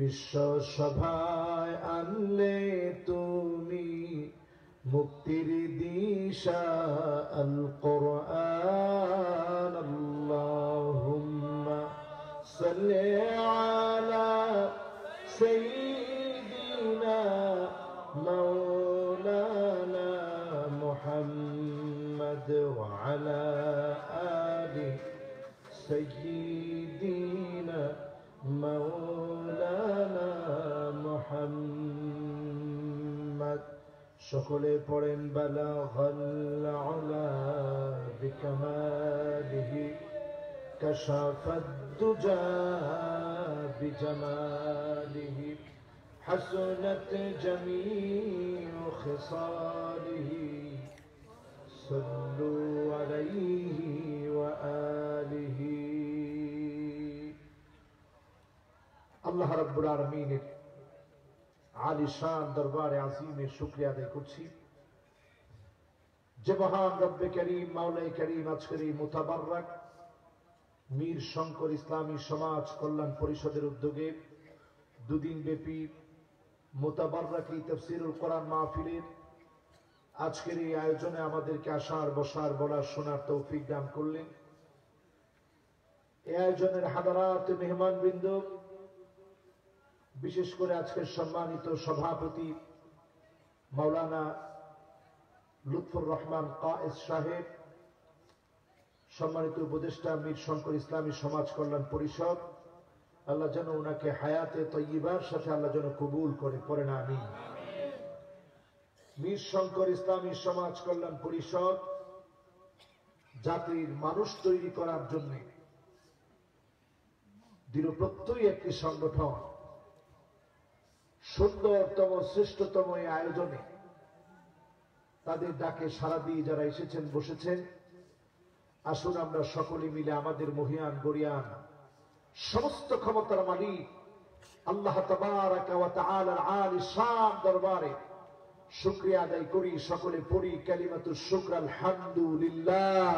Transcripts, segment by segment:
বিশ্ব সভায় আনলে তুমি মুক্তির দিশা আল কোরআন আল্লাহুম্মা সাল্লি আলা সাইয়্যিদিনা মাওলানা মুহাম্মদ ওয়া আলা আলি সাইয়্যিদিনা মাওলানা মুহাম্মদ। সকলে পড়েন বালাগাল উলা বিকামালিহি কাশাফাদ দুজা বিজামালিহি হাসনাত জামিউ খিসালিহি সাল্লু আলাইহি ওয়া আলিহি। আল্লাহ রাব্বুল আলামিনের আলিশান দরবারে আজিমে শুকরিয়া আদায় করছি যে মহান রব্বে করিম মাওলাই করিম আজকের এই মুতাবাররাক মীর শঙ্কর ইসলামী সমাজ কল্যাণ পরিষদের উদ্যোগে দুদিন ব্যাপী মুতাবাররাক এই তাফসীরুল কোরআন মাহফিলের আজকের এই আয়োজনে আমাদেরকে আসার বসার বলার শোনার তৌফিক দান করলেন। এই আয়োজনের হাদারাত মেহমানবৃন্দ, বিশেষ করে আজকের সম্মানিত সভাপতি মাওলানা লুৎফুর রহমান কায়েস সাহেব, সম্মানিত উপদেষ্টা মীর শঙ্কর ইসলামী সমাজ কল্যাণ পরিষদ, আল্লাহ যেন ওনাকে হায়াতে তয়্যিবার সাথে আল্লাহ যেন কবুল করে, পড়েন আমিন। মীর শঙ্কর ইসলামী সমাজ কল্যাণ পরিষদ জাতির মানুষ তৈরি করার জন্য দৃঢ়প্রত্যয়ী একটি সংগঠন। সুন্দরতম শ্রেষ্ঠতম এই আয়োজনে তাদের ডাকে সাড়া দিয়ে যারা এসেছেন বসেছেন, আসুন আমরা সকলে মিলে আমাদের মহিয়ান গরিয়ান সমস্ত ক্ষমতার মালিক আল্লাহ তাবারাকা ওয়া তাআলার আলিশান দরবারে শুকরিয়া আদায় করি। সকলে পড়ি কালিমাতুশ শুকর আলহামদুলিল্লাহ।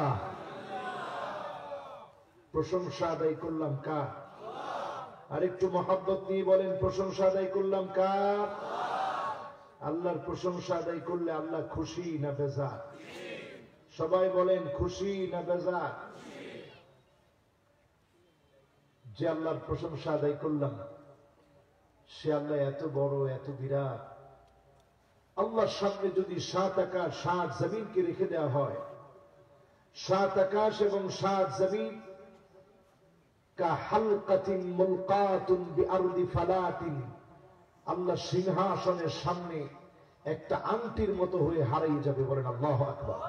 প্রশংসা আদায় করলাম কার? আর একটু মহব্বত নিয়ে বলেন, প্রশংসা আদায় করলাম কার? আল্লাহর প্রশংসা আদায় করলে আল্লাহ খুশি না বেজার? সবাই বলেন খুশি না বেজার? যে আল্লাহর প্রশংসা আদায় করলাম সে আল্লাহ এত বড়, এত বিরাট। আল্লাহর সামনে যদি 7 আকাশ 7 জমিনকে রেখে দেওয়া হয়, 7 আকাশ এবং 7 জমিন কাহালকাতিন মুলকাতুন বিআরদি ফালাতিন, আল্লাহ সিংহাসনের সামনে একটা আংটির মতো হয়ে হারিয়ে যাবে। বলেন আল্লাহু আকবার।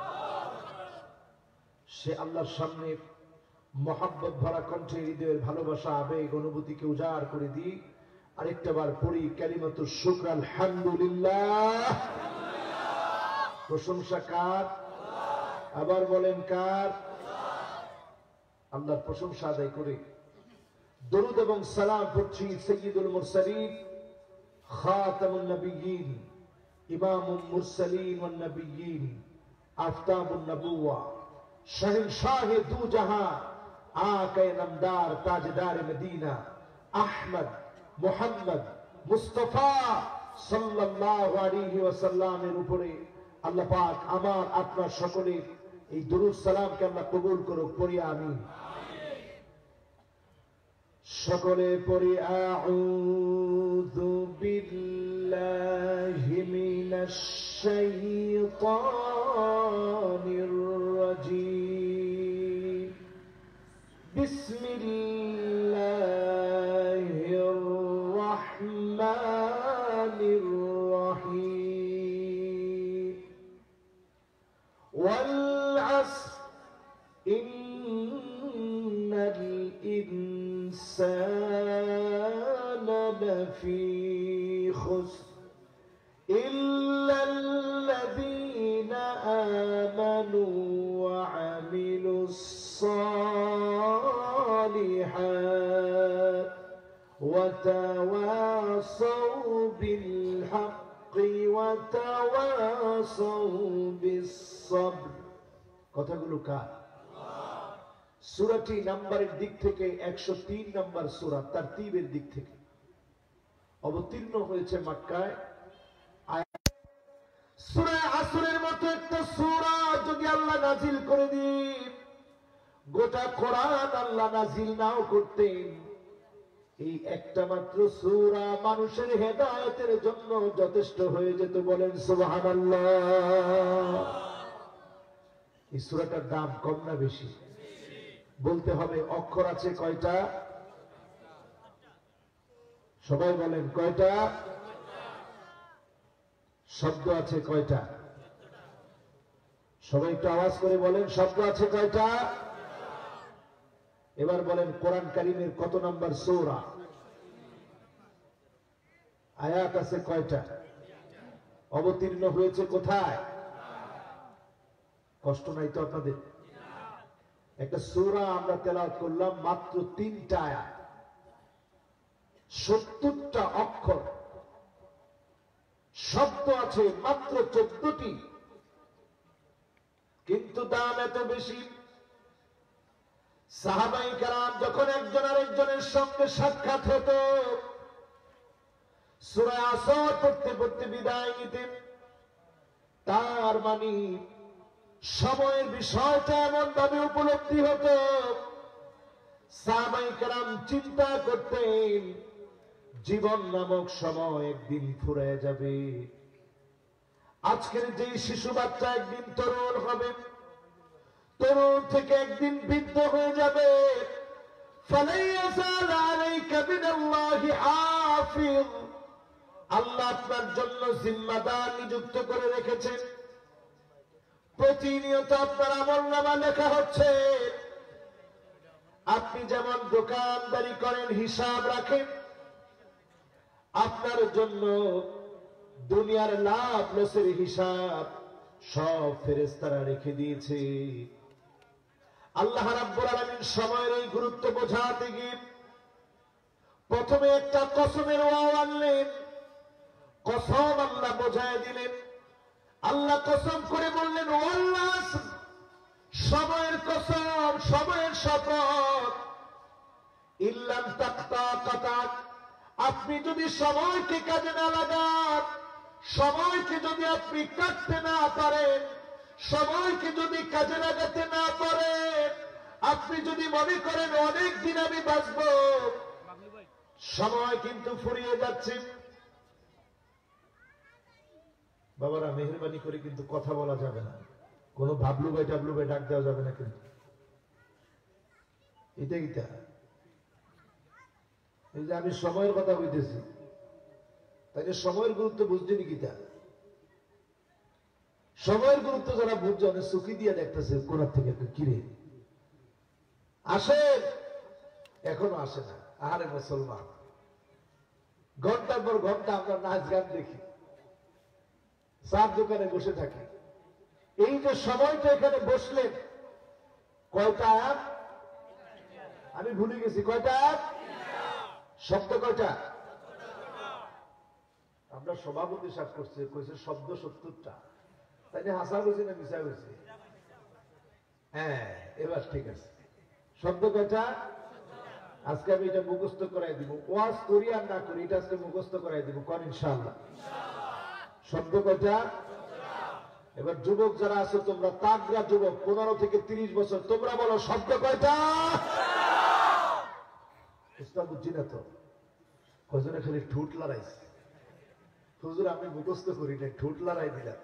সে আল্লাহর সামনে মহব্বত ভরা কণ্ঠে হৃদয়ের ভালোবাসা আবেগ অনুভূতিকে উজাড় করে দিই। আরেকটা বার পড়ি কালিমাতুশ শুকর আলহামদুলিল্লাহ। প্রশংসা কার? আবার বলেন কার? আল্লাহর প্রশংসা আদায় করে দরুদ এবং সালাম পড়ছি সাইয়্যিদুল মুরসালিন খাতামুন নবিয়্যিন ইমামুল মুরসালিন ওয়ান নবিয়্যিন আফতাবুন নবুওয়া শহনশাহে দু জাহান আকে নামদার তাজদার মদিনা আহমদ মুহাম্মদ মুস্তাফা সাল্লাল্লাহু আলাইহি ওয়াসাল্লামের উপরে আল্লাহ পাক আমার আপনার সকলের এই দরুদ সালামকে আল্লাহ কবুল করুক। পড়ি আমিন। সকলে পড়ি আউযু বিল্লাহি মিনাশ শাইতানির রাজীম। বিসমিল্লাহির রাহমানির রাহিম। ওয়াল আসর ইন্নাল ইনসানা লাফি খুসর ইল্লাল্লাযীনা আমানু ওয়া আমিলুস সালিহাত ওয়া তাওয়াসাউ বিল হাক্কি ওয়া তাওয়াসাউ বিস সবর। কথাগুলো কার? সূরাটি নাম্বারের দিক থেকে 103 নম্বর সূরা, তারতিবের দিক থেকে অবতীর্ণ হয়েছে মক্কায়। সূরা আসরের মতো একটা সূরা যদি আল্লাহ নাজিল করে দিন, গোটা কোরআন আল্লাহ নাজিল নাও করতেন, এই একটা মাত্র সূরা মানুষের হেদায়েতের জন্য যথেষ্ট হয়ে যেত। বলেন সুবহানাল্লাহ। এই সূরাটার দাম কম না বেশি? বলতে হবে। অক্ষর আছে কয়টা? সবাই বলেন কয়টা? শব্দ আছে কয়টা? সবাই একটু আওয়াজ করে বলেন শব্দ আছে কয়টা? এবার বলেন কোরআন কারীমের কত নম্বর সূরা? আয়াত আছে কয়টা? অবতীর্ণ হয়েছে কোথায়? কষ্ট নাই তো আপনাদের? একটা সূরা আমরা তেলাওয়াত করলাম, মাত্র 3টা আয়াত, 70টা অক্ষর, শব্দ আছে মাত্র 14টি, কিন্তু দাম এত বেশি। সাহাবায়ে কেরাম যখন একজন আরেকজনের সঙ্গে সাক্ষাৎ হতো, সূরা আসর পড়তে পড়তে বিদায় নিতেন। তার মানে সময়ের বিষয়টা এমন ভাবে উপলব্ধি হতো, সাহাবায়ে কেরাম চিন্তা করতেন জীবন নামক সময় একদিন ফুরিয়ে যাবে। আজকের যে শিশু বাচ্চা একদিন তরুণ হবে, তরুণ থেকে একদিন বৃদ্ধ হয়ে যাবে। আল্লাহ আপনার জন্য জিম্মাদার নিযুক্ত করে রেখেছেন। প্রতিনিয়ত আপনার আমলনামা লেখা হচ্ছে। আপনি যেমন দোকানদারি করেন, হিসাব রাখেন, আপনার জন্য দুনিয়ার লাভ লসের হিসাব সব ফেরেশতারা রেখে দিয়েছে। আল্লাহ রাব্বুল আলামিন সময়ের এই গুরুত্ব বোঝাতে গিয়ে প্রথমে একটা কসমের ওয়াও আনলেন। কসম আল্লাহ বোঝায় দিলেন। আল্লাহ কসম করে বললেন, ওয়াল্লাহ, সময়ের কসম, সময়ের শপথ, ইল্লাম তাকতা কাতাক, আপনি যদি সময়কে কাজে না লাগান, সময়কে যদি আপনি কাটতে না পারেন, সময়কে যদি কাজে লাগাতে না পারেন, আপনি যদি মনে করেন অনেক দিন আমি বাঁচব, সময় কিন্তু ফুরিয়ে যাচ্ছে। বাবারা মেহেরবানি করে কিন্তু কথা বলা যাবে না, কোনো ভাবলু ভাই টাবলু ভাই ডাক দেওয়া যাবে না কিন্তু। এটা এই যে আমি সময়ের কথা বলতেছি, তাই সময়ের গুরুত্ব বুঝছেনি কিতা? সময়ের গুরুত্ব যারা বুঝছে অনেক চুকি দিয়ে দেখতেছে কোরআন থেকে, কিরে আসে, এখনো আসে না। আরে মুসলমান, ঘন্টার পর ঘন্টা আমরা নাচ গান দেখি, চার দোকানে বসে থাকি। এই যে সময়টা এখানে বসলেন, কয়টা আয়াত আমি ভুলে গেছি, কয়টা আয়াত? শব্দ কয়টা? আমরা সভাপতি সাপ করছে, কইছে শব্দ 70টা। তাই না? হাসা হয়েছে না মিশা হয়েছে? হ্যাঁ, এবার ঠিক আছে। শব্দ কয়টা? আজকে আমি এটা মুখস্থ করাই দিব, ওয়াজ করি আর না করি, এটা আজকে মুখস্থ করাই দিব, কর ইনশাআল্লাহ। শব্দ কয়টা? এবার যুবক যারা আছো তোমরা, তাগড়া যুবক 15 থেকে 30 বছর, তোমরা বলো শব্দ কয়টা? বুঝছি না তো, কজনে খালি ঠুট লড়াইছে। হুজুর আমি মুখস্থ করি না, ঠুট লড়াই দিলাম।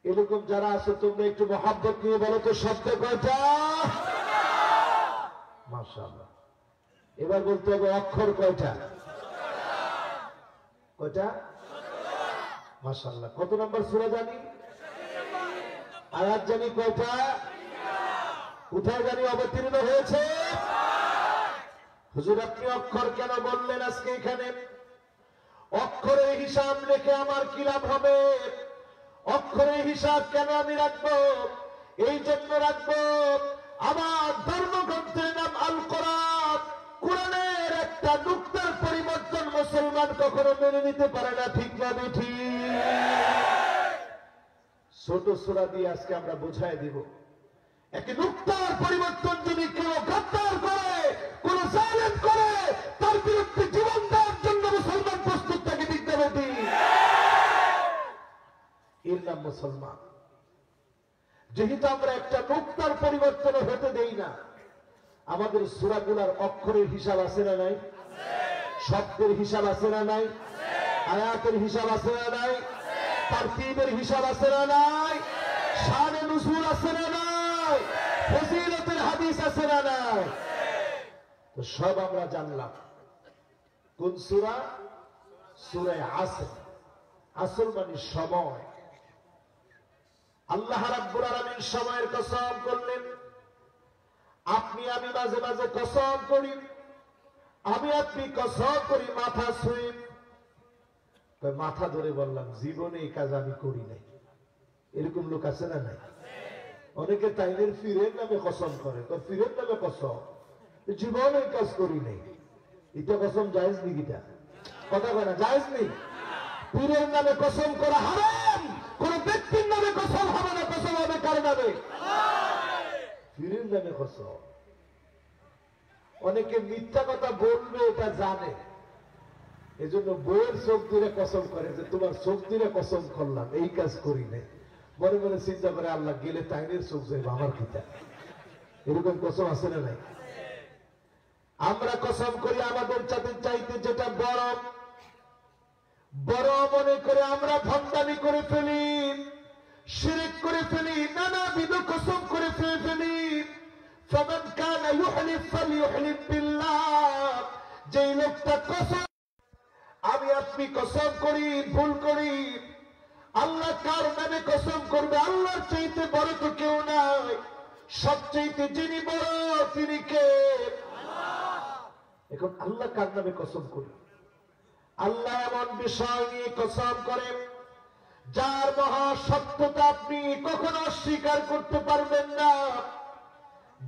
এরকম যারা আছে তোমরা একটু মহাব্বত নিয়ে বলো তো শব্দ কয়টা? মাশাআল্লাহ। এবার বলতে হবে অক্ষর কয়টা? কয়টা? মাশাআল্লাহ। কত নম্বর সূরা জানি? আয়াত জানি কয়টা? কোথায় জানি অবতীর্ণ হয়েছে? হুজুর আপনি অক্ষর কেন বললেন আজকে এখানে? অক্ষরের হিসাব রেখে আমার কি লাভ হবে? অক্ষরের হিসাব কেন আমি রাখবো? এই জন্য রাখবো, আমার ধর্মগ্রন্থের নাম আল কোরআন। কোরআনের একটা নুক্তার পরিবর্তন মুসলমান কখনো মেনে নিতে পারে না, ঠিক না ঠিক? ছোট সূরা দিয়ে আজকে আমরা বোঝায় দিব, এক নুক্তার পরিবর্তন যদি কেউ গদ্দার করে, কোন জালেম করে, তার বিরুদ্ধে জীবন দেওয়ার জন্য মুসলমান মুসলমান, যেহেতু আমরা একটা নোক্তার পরিবর্তন হতে দেই না, আমাদের সূরাগুলোর অক্ষরের হিসাব আছে না নাই? শব্দের হিসাব আছে না নাই? আয়াতের হিসাব আছে না নাই? তারতিবের হিসাব আছে না নাই? শানে নুজুল আছে না নাই? ফজিলতের হাদিস আছে না নাই? তো সব আমরা জানলাম। কোন সূরা? সূরা আসর। আসর মানে সময়। আল্লাহ রাব্বুল আলামিন সময়ের কসম করলেন। আপনি আমি মাঝে মাঝে কসম করি, আমি আপনি কসম করি মাথা ছুঁই। মাথা ধরে বললাম জীবনে এই কাজ আমি করি নাই। এরকম লোক আছে না নাই? অনেকে তাইনের ফিরের নামে কসম করে, তো ফিরের নামে কসম, জীবনে এই কাজ করি নাই। এটা কসম জায়েজ নেই? এটা কথা বলে না, জায়েজ নেই। পীরের নামে কসম করা হারাম। কোন ব্যক্তির নামে কসম হবে না, কসম হবে কার নামে? পীরের নামে কসম। অনেকে মিথ্যা কথা বলবে এটা জানে, এজন্য বইয়ের চোখ দিয়ে কসম করে যে তোমার চোখ দিয়ে কসম করলাম, এই কাজ করি নাই। মনে মনে চিন্তা করে আল্লাহ গেলে তাইনের চোখ যাইব আমার কিতা। এরকম কসম আছে না নাই? আমরা কসম করি আমাদের চাইতে যেটা বড় বড় মনে করে আমরা ভণ্ডামি করে ফেলি, শিরক করে ফেলি, নানাবিধ কসম করে ফেলি। ফামান কানা ইউহলিফ ফালইউহলিফ বিল্লাহ। যেই লোকটা কসম, আমি আপনি কসম করি, ভুল করি, আল্লাহ কার নামে কসম করবে? আল্লাহর চাইতে বড় তো কেউ নাই। সবচাইতে যিনি বড় তিনি কে? এখন আল্লাহ কার নামে কসম করি? আল্লাহ এমন বিষয় নিয়ে কসম করে যার মহাসত্যতা আপনি কখনো স্বীকার করতে পারবেন না।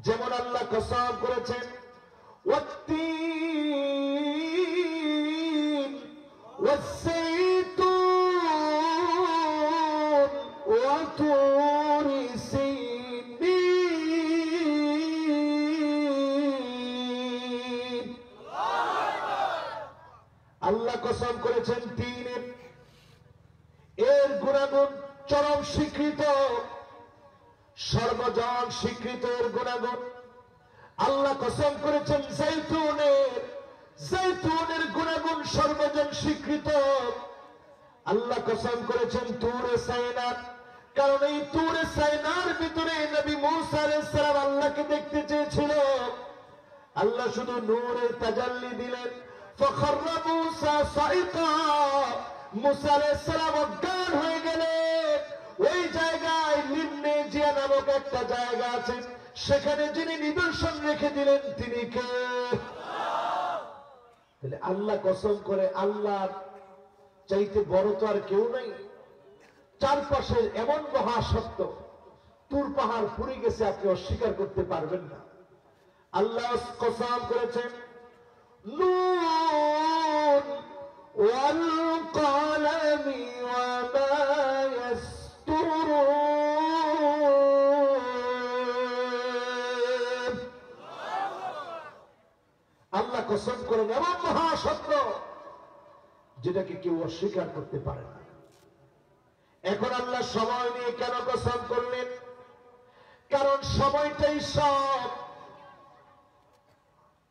যেমন আল্লাহ কসম করেছেন ওয়াত্তিন ওয়াসসাইতুন ওয়া তুরি সিনিন। আল্লাহ কসম করেছেন তিনের, এর গুণাগুণ চরম স্বীকৃত, সর্বজন স্বীকৃত এর গুণাগুণ। আল্লাহ কসম করেছেন জৈতুনের গুণাগুণ সর্বজন স্বীকৃত। আল্লাহ কসম করেছেন তুরে সাইনা, কারণ এই তুরে সাইনার ভিতরে নবী মূসা আলাইহিস সালাম আল্লাহকে দেখতে চেয়েছিল। আল্লাহ শুধু নূরের তাজাল্লি দিলেন। فخر موسى صعقا, মুসা আলাইহিস সালাম অজ্ঞান হয়ে গেলেন। ওই জায়গায় লিমনেজিয়া নামক একটা জায়গা আছে, সেখানে যিনি নিদর্শন রেখে দিলেন তিনি কে? তাহলে আল্লাহ কসম করে আল্লাহর চাইতে বড় তো আর কেউ নাই। চারপাশে এমন মহাসত্য, তুর পাহাড় পুড়ে গেছে, আপনি অস্বীকার করতে পারবেন না। আল্লাহ কসম করেছেন নুন ওয়াল কলমি ওয়া মা ইয়াসতুরুন। আল্লাহ কসম করেন এমন মহাসত্য যেটাকে কেউ অস্বীকার করতে পারে না। এখন আল্লাহ সময় নিয়ে কেন কসম করলেন? কারণ সময়টাই সব।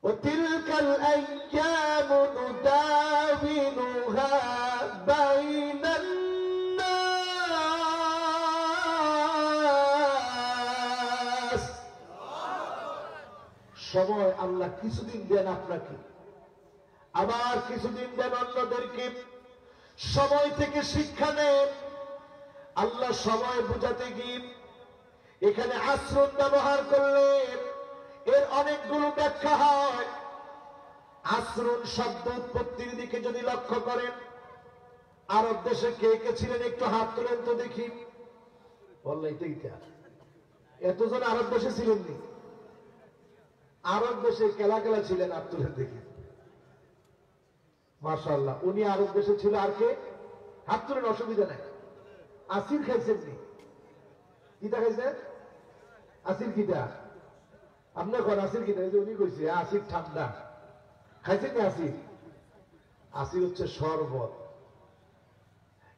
وتلك الأيام نداولها بين الناس। সময় আল্লাহ কিছুদিন দেন আপনাকে, আবার কিছুদিন দেন অন্যদেরকে। সময় থেকে শিক্ষা নেন। আল্লাহ সময় বুঝাতে গিয়ে এখানে আশ্রম ব্যবহার করলেন। এর অনেকগুলো ব্যাখ্যা হয়। আশ্রম শব্দ উৎপত্তির দিকে যদি লক্ষ্য করেন, আরব দেশে কে কে ছিলেন একটু হাত তোলেন তো দেখি। বললে এইটা এতজন আরব দেশে ছিলেননি? আরব দেশে কেলা কেলা ছিলেন, হাত তুলে দেখি। মাশাআল্লাহ, উনি আরব দেশে ছিল। আর কে? হাত তুলেন, অসুবিধা নাই। আসির খাইছেন নি? কিটা খাইছেন? আসির কিটা? আপনার ঘর আসির কিটা? উনি কইছে আসির ঠান্ডা। খাইছেন নি আসির? আসির হচ্ছে শরবত।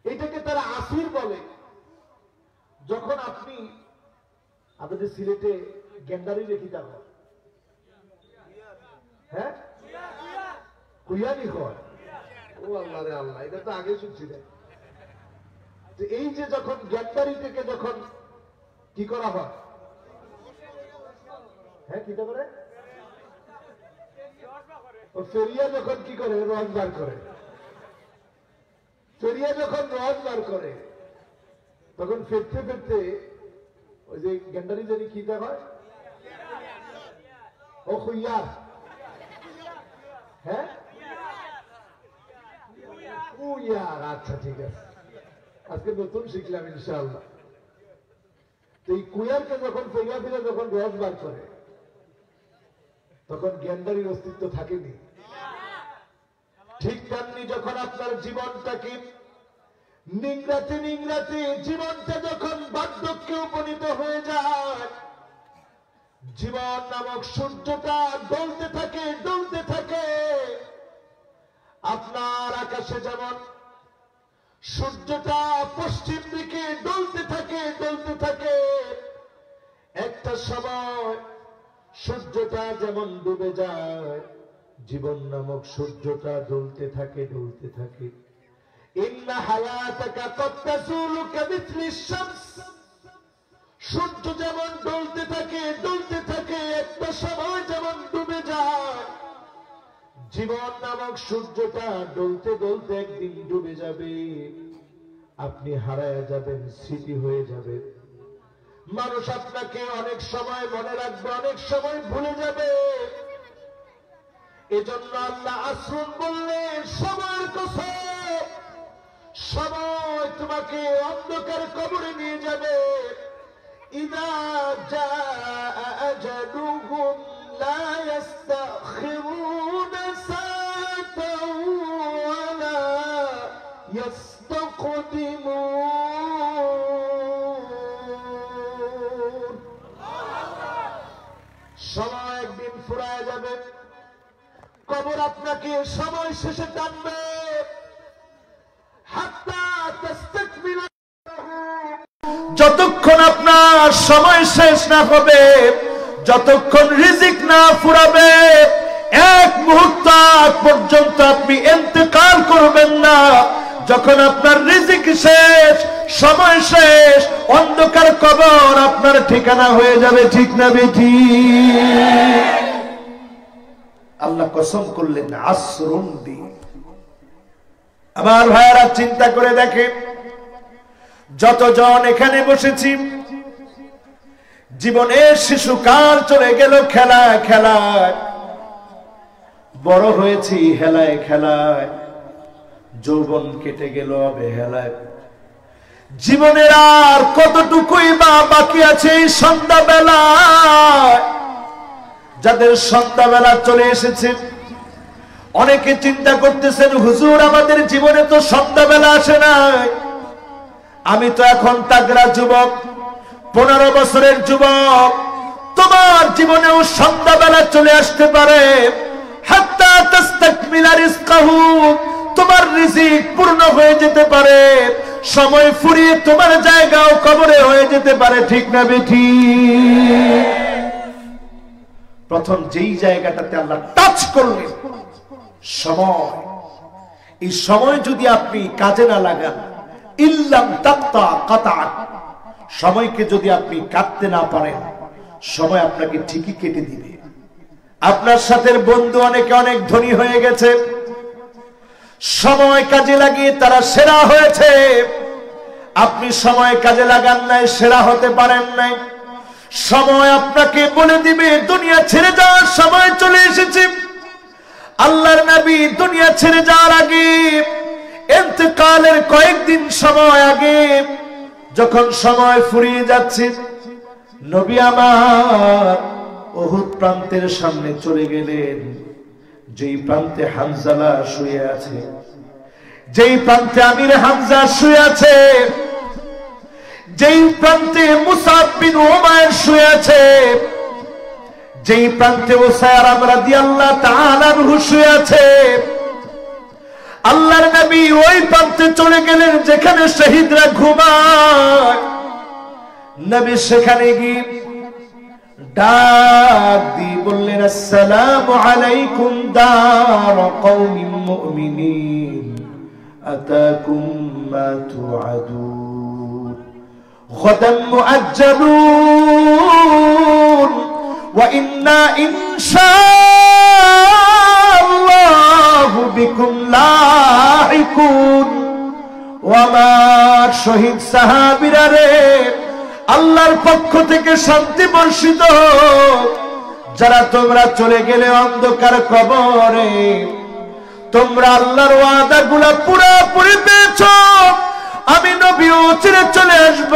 এটাকে তারা আসির বলে। যখন আপনি আপনাদের সিলেটে গেন্ডারি রেখি থাকো, হ্যাঁ কুইয়ানি হয়, ও আল্লাহ রে আল্লাহ, এটা তো আগে শুনছি না। এই যে যখন গেন্ডারি থেকে যখন কি করা হয়, হ্যাঁ কি করে ফেরিয়া যখন কি করে রস বার করে, ফেরিয়া যখন রস বার করে তখন ফেরতে ফেরতে ওই যে গেন্ডারি জানি কি হয়, ও খুইয়ার, হ্যাঁ কুইয়ার, আচ্ছা ঠিক আছে, আজকে নতুন শিখলাম ইনশাআল্লাহ। এই কুইয়ারকে যখন ফেরিয়া ফিরে যখন রস বার করে তখন গেন্ডারির অস্তিত্ব থাকেনি। ঠিক তেমনি যখন আপনার জীবনটাকে নিংড়াতে নিংড়াতে জীবনটা যখন বার্ধক্যে উপনীত হয়ে যায়, জীবন নামক সূর্যটা ডলতে থাকে ডলতে থাকে। আপনার আকাশে যেমন সূর্যটা পশ্চিম দিকে ডলতে থাকে ডলতে থাকে, একটা সময় সূর্যটা যেমন ডুবে যায়, জীবন নামক সূর্যটা ডলতে থাকে ডলতে থাকে। ইন্না হায়াতাকা কদ তাজুলু কামিথলিশ শামস, সূর্য যেমন ডলতে থাকে ডলতে থাকে, একটা সময় যেমন ডুবে যায়, জীবন নামক সূর্যটা ডলতে ডলতে একদিন ডুবে যাবে, আপনি হারায় যাবেন, স্মৃতি হয়ে যাবে। মানুষ আপনাকে অনেক সময় মনে রাখবে, অনেক সময় ভুলে যাবে। এজন্য আল্লাহ আসরুন বললেন, সময়ের কসম, সময় তোমাকে অন্ধকার কবরে নিয়ে যাবে। ইযা জাআ আজালুহুম লা ইস্তাখিরুনা সাআতান ওয়া লা ইস্তাকদিমুন। সময় একদিন ফুরায় যাবে, কবর আপনাকে সময় শেষে টানবে। যতক্ষণ আপনার সময় শেষ না হবে, যতক্ষণ রিজিক না ফুরাবে, এক মুহূর্ত পর্যন্ত আপনি ইন্তেকাল করবেন না। যখন আপনার রিজিক শেষ, সময় শেষ, অন্ধকার কবর আপনার ঠিকানা হয়ে যাবে, ঠিক না বেঠি? আল্লাহ কসম করলেন আসরুন দি। আমার ভাইয়েরা চিন্তা করে দেখে, যতজন এখানে বসেছি, জীবনের শিশুকাল চলে গেল খেলায় খেলায়, বড় হয়েছি হেলায় খেলায়, যৌবন কেটে গেল অবহেলায়। জীবনের আর কতটুকুই বা বাকি আছে এই সন্ধ্যাবেলায়? যাদের সন্ধ্যাবেলা চলে এসেছে, অনেকে চিন্তা করতেছেন, হুজুর আমাদের জীবনে তো সন্ধ্যাবেলা আসে নাই, আমি তো এখন তাগড়া যুবক, 15 বছরের যুবক, তোমার জীবনেও সন্ধ্যাবেলা চলে আসতে পারে। হাত্তা তাস্তাকমিলা রিজকাহু, তোমার রিজিক পূর্ণ হয়ে যেতে পারে, সময় ফুরিয়ে তোমার জায়গাও কবরে হয়ে যেতে পারে, ঠিক না বেঠি? প্রথম যেই জায়গাটাতে আল্লাহ টাচ করলেন সময়, এই সময় যদি আপনি কাজে না লাগান, ইল্লাম তাক্তা কাতাআত, সময়কে যদি আপনি কাটতে না পারেন, সময় আপনাকে ঠিকই কেটে দিবে। আপনার সাথে বন্ধু অনেকে অনেক ধনী হয়ে গেছে, সময় কাজে লাগিয়ে তারা সেরা হয়েছে। আপনি সময় কাজে লাগান নাই, সেরা হতে পারেন নাই। সময় আপনাকে বলে দিবে দুনিয়া ছেড়ে যাওয়ার সময় চলে এসেছে। আল্লাহর নবী দুনিয়া ছেড়ে যাওয়ার আগে, ইন্তেকালের কয়েকদিন সময় আগে, যখন সময় ফুরিয়ে যাচ্ছে, নবী আমার উহুদ প্রান্তের সামনে চলে গেলেন। যেই প্রান্তে হানজালা শুয়ে আছে, যেই প্রান্তে আমির হামজা শুয়ে আছে, যেই প্রান্তে মুসাব বিন উমাইর শুয়ে আছে, যেই প্রান্তে উসায়রা রাদিয়াল্লাহু তাআলা আনহু শুয়ে আছে, আল্লাহর নবী ওই প্রান্তে চলে গেলেন যেখানে শহীদরা ঘুমায়। নবী সেখানে গিয়ে ডাক দিয়ে বললেন, আসসালামু আলাইকুম দার কওমিন মুমিনিন আতাকুম মা তুআদুন গাদান মুআজ্জালুন ওয়া ইন্না ইনশাআল্লাহু বিকুম লাহিকুন। ও আমার শহীদ সাহাবীরা রে, আল্লাহর পক্ষ থেকে শান্তি বর্ষিত হোক। যারা তোমরা চলে গেলে অন্ধকার কবরে, তোমরা আল্লাহর ওয়াদাগুলা পুরোপুরি পেয়েছো। আমি নবীও চিরে চলে আসব,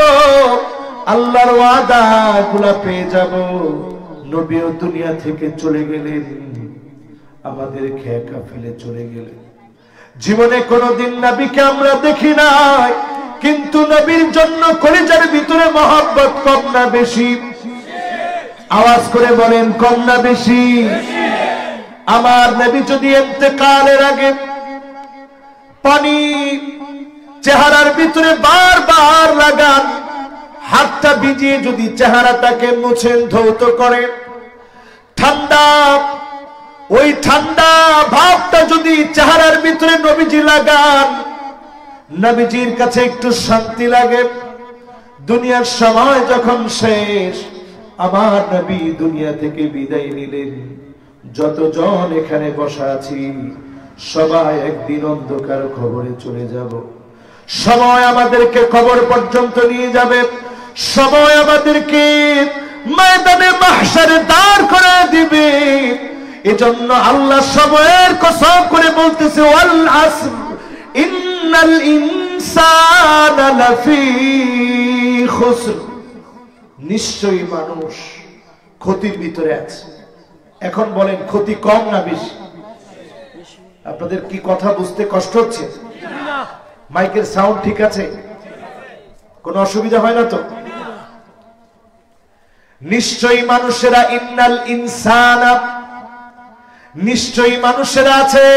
আল্লাহর ওয়াদাগুলা পেয়ে যাব। নবীও দুনিয়া থেকে চলে গেলেন, আমাদের খেকা ফেলে চলে গেলেন। জীবনে কোনোদিন নবীকে আমরা দেখি নাই, কিন্তু নবীর জন্য কলিজার ভিতরে মহব্বত কম না বেশি? আওয়াজ করে বলেন, কম না বেশি? আমার নবী যদি ইন্তেকালের আগে পানি চেহারার ভিতরে বারবার লাগান, হাতটা ভিজিয়ে যদি চেহারাটাকে মুছেন, ধৌত করেন, ঠান্ডা ওই ঠান্ডা ভাবটা যদি চেহারার ভিতরে নবীজি লাগান, নবীজির কাছে একটু শান্তি লাগে। দুনিয়ার সময় যখন শেষ, আমার নবী দুনিয়া থেকে বিদায় নিলেন। যতজন এখানে বসা আছি সবাই একদিন অন্ধকার কবরে চলে যাব। সময় আমাদেরকে কবর পর্যন্ত নিয়ে যাবে, সময় আমাদেরকে ময়দানে মাহশারে দাঁড় করে দিবে। এজন্য আল্লাহ সময়ের কসম করে বলতেছে, ওয়াল আসর ইন্নাল ইনসানা লাফি খুসর। নিশ্চয়ই মানুষ ক্ষতির ভিতরে আছে। এখন বলেন, ক্ষতি কম না বেশি? আপনাদের কি কথা বুঝতে কষ্ট হচ্ছে? মাইকের সাউন্ড ঠিক আছে? কোনো অসুবিধা হয় না তো? নিশ্চয়ই মানুষেরা, ইন্নাল ইনসানা, নিশ্চয়ই মানুষেরা আছে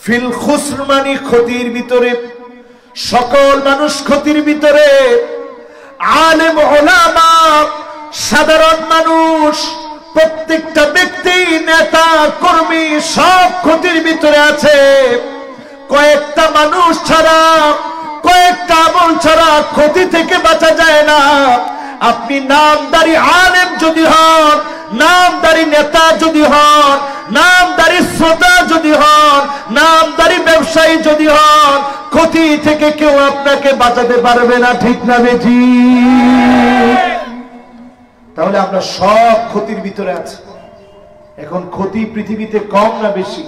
ফিল খুসর, মানে ক্ষতির ভিতরে। সকল মানুষ ক্ষতির ভিতরে। আলেম ওলামা, সাধারণ মানুষ, প্রত্যেকটা ব্যক্তি, নেতা কর্মী সব ক্ষতির ভিতরে আছে। কয়েকটা মানুষ ছাড়া, কয়েকটা আমল ছাড়া ক্ষতি থেকে বাঁচা যায় না। আপনি নামদারি আলেম যদি হন, নামদারি নেতা যদি হন, নামদারি শ্রোতা যদি হন, নামদারি ব্যবসায়ী যদি হন, ক্ষতি থেকে কেউ আপনাকে বাঁচাতে পারবে না। ঠিক না বেঠি? তাহলে আমরা সব ক্ষতির ভিতরে আছি। এখন ক্ষতি পৃথিবীতে কম না বেশি?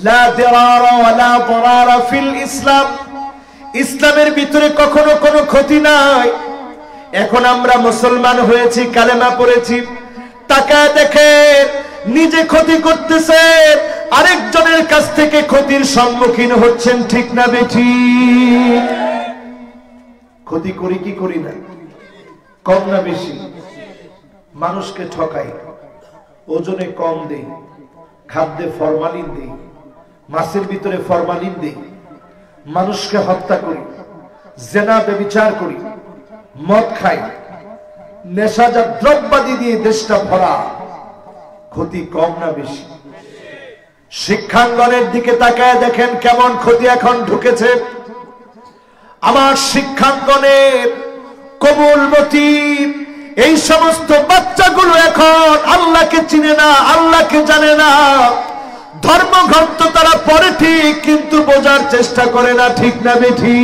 লা দিরারা ওয়ালা দরারা ফিল ইসলাম। ইসলামের ভিতরে কখনো কোনো ক্ষতি নাই। এখন আমরা মুসলমান হয়েছি, কালেমা পড়েছি, টাকা দেখে নিজে ক্ষতি করতেছে, আরেকজনের কাছ থেকে ক্ষতির সম্মুখীন হচ্ছেন। ঠিক না বেঠি? ক্ষতি করি কি করি না? কম না বেশি? মানুষকে ঠকাই, ওজনে কম দেই, খাদ্যে ফরমালিন দেই, মাছের ভিতরে ফরমালিন দেই, মানুষকে হত্যা করি, জেনা ব্যভিচার করি, মদ খাই, নেশাজাত দ্রব্যাদি দিয়ে দেশটা ভরা। ক্ষতি কম না বেশি? শিক্ষাঙ্গনের দিকে তাকায় দেখেন কেমন ক্ষতি এখন ঢুকেছে। আমার শিক্ষাঙ্গনের কবুলমতি এই সমস্ত বাচ্চাগুলো এখন আল্লাহকে চিনে না, আল্লাহকে জানে না। ধর্মগ্রন্থ তারা পড়ে ঠিক, কিন্তু বোঝার চেষ্টা করে না। ঠিক না বেঠি?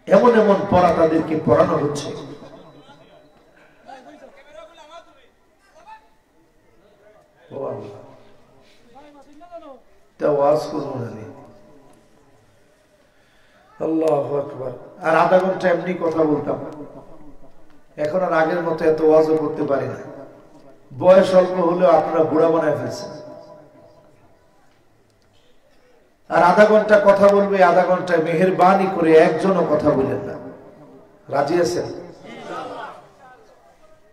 এমন এমন পড়া তাদেরকে পড়ানো হচ্ছে। আল্লাহু আকবার। আর আধা ঘন্টা এমনি কথা বলতাম, এখন আর আগের মতো এত ওয়াজও করতে পারি না। বয়স অল্প হলেও আপনারা বুড়া বানায় ফেলছেন। আর আধা ঘন্টা কথা বলবে, আধা ঘন্টায় মেহেরবানি করে একজনও কথা বলেন না। রাজি আছেন?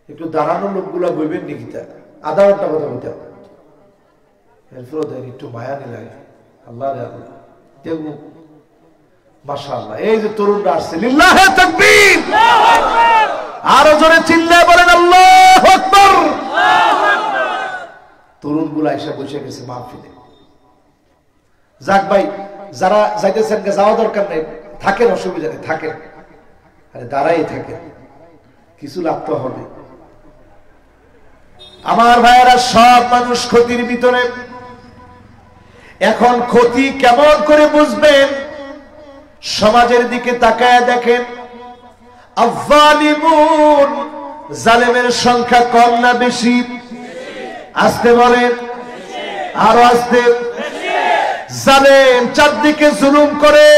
একটু দাঁড়ানো লোকগুলা বইবেন নাকি? তা আধা ঘন্টা কথা বলতে হবে, এরপর একটু মায়ানি লাগে। আল্লাহ দেখব মাশাআল্লাহ, এই যে তরুণরা আসছে, লিল্লাহে তাকবীর, আরো জোরে চিল্লায় বলেন আল্লাহু আকবার। তরুণগুলা এসে বসে গেছে মাহফিলে। যাক ভাই, যারা যাইতেছেন যাওয়া দরকার নেই, থাকেন, অসুবিধা নেই, থাকেন, আরে দাঁড়াই থাকেন, কিছু লাভ তো হবে। আমার ভাইয়েরা, সব মানুষ ক্ষতির ভিতরে। এখন ক্ষতি কেমন করে বুঝবেন? সমাজের দিকে তাকায় দেখেন, আয-যালিমুন, জালেমের সংখ্যা কম না বেশি? আস্তে বলেন, আরো আস্তে। জালেম চারদিকে জুলুম করে।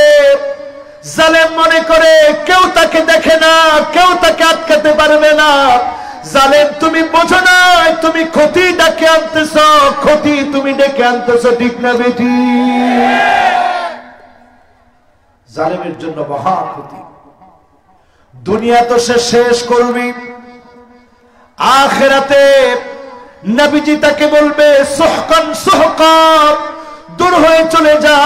জালেম মনে করে কেউ তাকে দেখে না, কেউ তাকে আটকাতে পারবে না। জালেম তুমি বোঝো না, তুমি ক্ষতি ডেকে আনতেছ, ক্ষতি তুমি ডেকে আনতেছ, ঠিক না বেটি? জালেমের জন্য মহা ক্ষতি। দুনিয়া তো সে শেষ করবি, আখিরাতে নবীজি তাকে বলবে সুহকান সুহকান, দূর হয়ে চলে যা।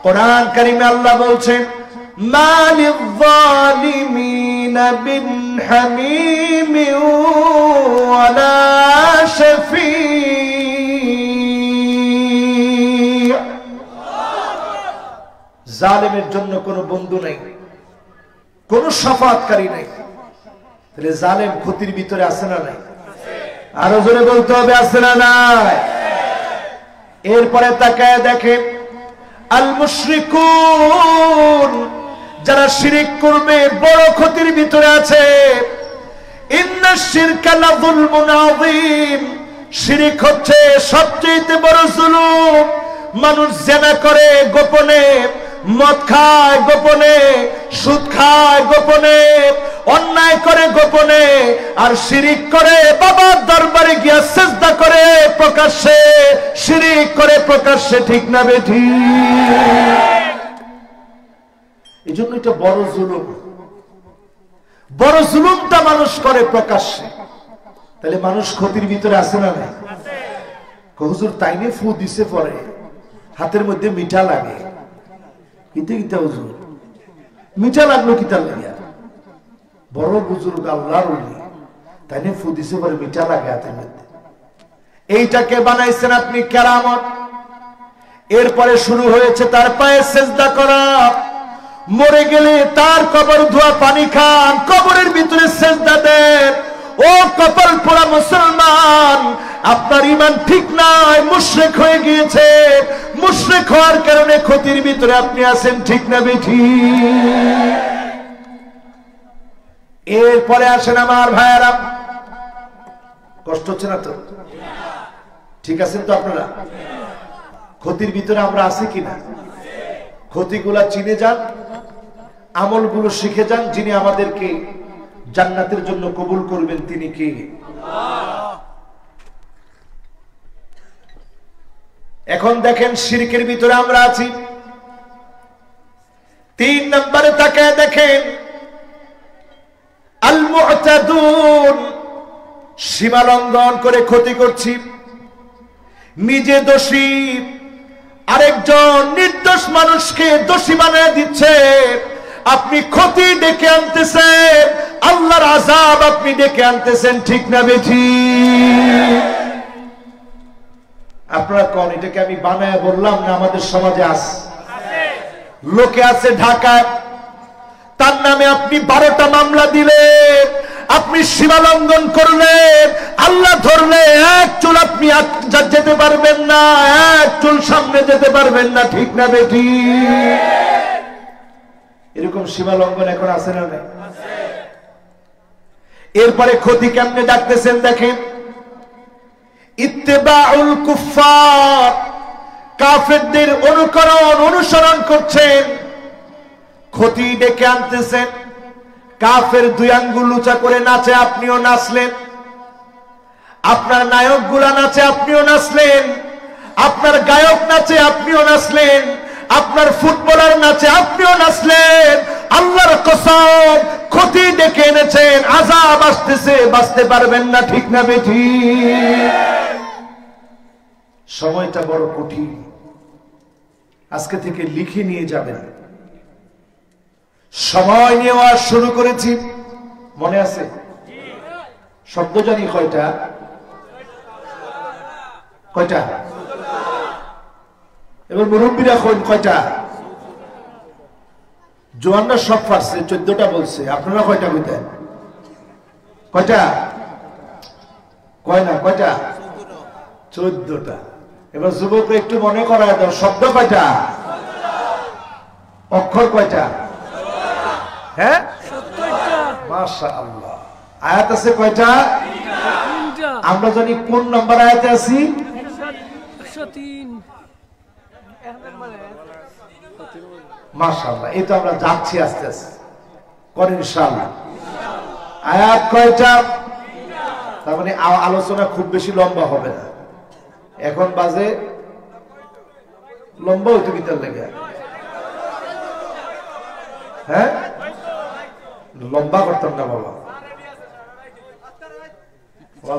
কোরআন কারিমে আল্লাহ বলছেন, মালিল যালিমিনা বিন হামিমিন ওয়ালা শাফি। জালেমের জন্য কোনো বন্ধু নাই, কোনো শাফাআতকারী নাই। তাহলে জালেম ক্ষতির ভিতরে আছে না নাই? আরো জোরে বলতে হবে, আছে না নাই? এরপরে তাকায় দেখেন, আল মুশরিকুন, যারা শিরক করবে বড় ক্ষতির ভিতরে আছে। ইন্নাশ শিরকা লাযুলমুন আযীম, শিরক হচ্ছে সবচেয়ে বড় জুলুম। মানুষ জিনা করে গোপনে, মদ খায় গোপনে, সুদ খায় গোপনে, অন্যায় করে গোপনে, আর শিরিক করে বাবার দরবারে গিয়া সিজদা করে প্রকাশ্যে, শিরিক করে প্রকাশ্যে, ঠিক না বেঠি? এই জন্য এটা বড় জুলুম। বড় জুলুমটা মানুষ করে প্রকাশ্যে। তাহলে মানুষ ক্ষতির ভিতরে আছে না নাই? হুজুর তাইনে ফু দিছে পরে হাতের মধ্যে মিঠা লাগে, কিতে কিতে হুজুর মিঠা লাগলো কিতা লাগিয়া? বড় বুজুর্গ আল্লাহর ওলি, তাইনে ফু দিছে পরে মিঠা লাগে হাতের মধ্যে। এইটাকে বানাইছেন আপনি কেরামত। এরপরে শুরু হয়েছে তার পায়ে সেজদা করা। মরে গেলে তার কবর ধোয়া পানি খান, কবরের ভিতরে সেজদা দেন। ও কপাল পোড়া মুসলমান, আপনার ঈমান ঠিক নাই, মুশরিক হয়ে গিয়েছে। মুশরিক হওয়ার কারণে ক্ষতির ভিতরে আপনি আছেন, ঠিক না বেঠি? এরপরে আসেন আমার ভাইয়ারা, কষ্ট হচ্ছে না তো? ঠিক আছেন তো আপনারা? ক্ষতির ভিতরে আমরা আছি কিনা? ক্ষতিগুলা চিনে যান, আমলগুলো শিখে যান। যিনি আমাদেরকে জান্নাতের জন্য কবুল করবেন তিনি কে? এখন দেখেন শিরকের ভিতরে আমরা আছি। 3 নম্বরে তাকায় দেখেন, আল মু'তাদুন, সীমা লঙ্ঘন করে ক্ষতি করছি। নিজে দোষী, আরেকজন নির্দোষ মানুষকে দোষী বানিয়ে দিচ্ছে। আপনি ক্ষতি ডেকে আনতেছেন, আল্লাহর আযাব আপনি ডেকে আনতেছেন, ঠিক না বেঠি? আপনারা কোন, এটাকে আমি বানায় বললাম না? আমাদের সমাজে আছে, লোকে আছে ঢাকায়, তার নামে আপনি 12টা মামলা দিলেন, আপনি সীমা লঙ্ঘন করলেন, আল্লাহ ধরলে এক চুল আপনি যেতে পারবেন না, এক চুল সামনে যেতে পারবেন না, ঠিক না বেঠি? এরকম সীমা লঙ্ঘন এখন আছে না নাই? এরপরে ক্ষতি কেমনে ডাকতেছেন দেখেন, ইত্তেবাউল কুফফার, কাফেরদের অনুকরণ অনুসরণ করছেন, ক্ষতি ডেকে আনতেছেন। কাফের 2 আঙ্গুল উঁচা করে নাচে, আপনিও নাচলেন। আপনার নায়ক গুলা নাচে, আপনিও নাচলেন। আপনার গায়ক নাচে, আপনিও নাচলেন। আপনার ফুটবলার নাচে, আপনিও নাচলেন। আল্লাহর কসম, ক্ষতি ডেকে এনেছেন, আযাব আসতেছে, বাঁচতে পারবেন না, ঠিক না বেঠি? সময়টা বড় কঠিন। আজকে থেকে লিখে নিয়ে যাবেন, সময় নিয়ে ওয়াজ শুরু করেছি, মনে আছে? শব্দ জানি কয়টা? কয়টা? এবার মুরব্বীরা কয়টা? জোয়ানরা সব পারছে, 14টা বলছে। আপনারা কয়টা কইতেন? কয়টা? কয় না, কয়টা? 14টা। এবার যুবকরা একটু মনে করায় দাও, শব্দ কয়টা? অক্ষর কয়টা? হ্যাঁ, মাশাআল্লাহ। আয়াত আছে কয়টা? আমরা জানি কোন নম্বর আয়াতে আছি? 103। মাশাআল্লাহ, এই তো আমরা যাচ্ছি আস্তে আস্তে, করেন ইনশাআল্লাহ। আয়াত কয়টা? তার মানে আলোচনা খুব বেশি লম্বা হবে না। এখন বাজে লম্বা হইতে কিতার লেগে, হ্যাঁ লম্বা করতাম না বাবা,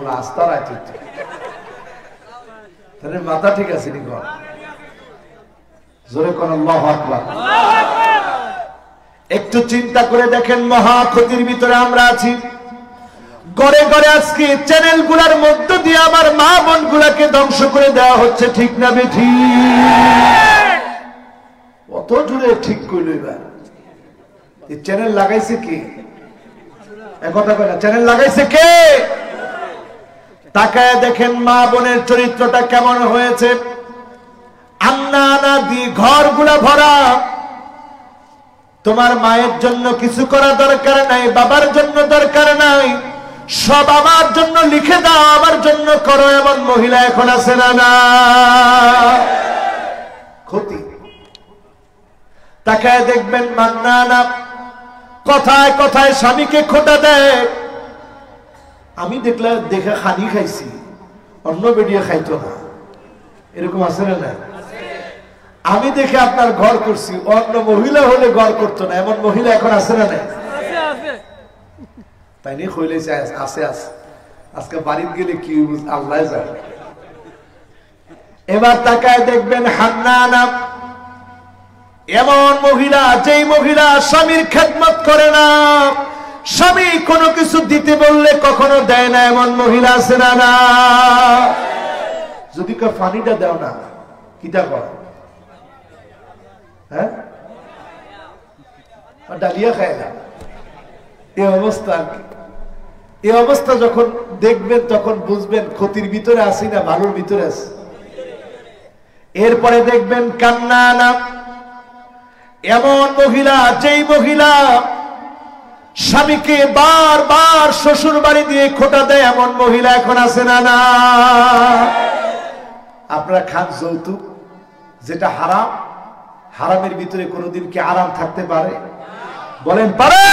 রাস্তার আছে তাহলে মাথা ঠিক আছে নি? জোরে কোন আল্লাহু আকবার। একটু চিন্তা করে দেখেন, মহা ক্ষতির ভিতরে আমরা আছি। গড়ে গড়ে আজকে চ্যানেল গুলার মধ্য দিয়ে আমার মা বোন গুলাকে ধ্বংস করে দেওয়া হচ্ছে, ঠিক না বেঠি? কত জুড়ে ঠিক করল। এবার এই চ্যানেল লাগাইছে কে? একথা কয় না, চ্যানেল লাগাইছে কে? তাকায় দেখেন মা বোনের চরিত্রটা কেমন হয়েছে। আন্না আনা দিয়ে ঘর গুলা ভরা। তোমার মায়ের জন্য কিছু করা দরকার নাই, বাবার জন্য দরকার নাই, সব আমার জন্য লিখে দাও, আমার জন্য করো, এমন মহিলা এখন আছে না? না, ক্ষতি। তাকায় দেখবেন মান্নানা কথায় কথায় স্বামীকে খোটা দেয়। আমি দেখলাম, দেখে খানি খাইছি, অন্য বেরিয়ে খাইতো না, এরকম আছে না? আমি দেখে আপনার ঘর করছি, অন্য মহিলা হলে ঘর করতো না, এমন মহিলা এখন আছে না? তাই নিয়ে কইলেছে আছে আছে, আজকে বাড়িতে গেলে কি আল্লাহ জানে। এবার তাকায় দেখবেন হান্নানা এমন মহিলা, যেই মহিলা স্বামীর খেদমত করে না, স্বামী কোনো কিছু দিতে বললে কখনো দেয় না, এমন মহিলা আছে না? যদি কেউ পানিটা দাও না, কিটা কর? হ্যাঁ, ডালিয়া খায় না। এই অবস্থা, এই অবস্থা যখন দেখবেন তখন বুঝবেন ক্ষতির ভিতরে আসি না ভালোর ভিতরে আছি। এরপরে দেখবেন কান্নানা এমন মহিলা, যেই মহিলা স্বামীকে বারবার শ্বশুর বাড়ি দিয়ে খোটা দেয়, এমন মহিলা এখন আছে না? না, আপনারা খান যৌতুক, যেটা হারাম। হারামের ভিতরে কোনোদিন কি আরাম থাকতে পারে? বলেন পারে?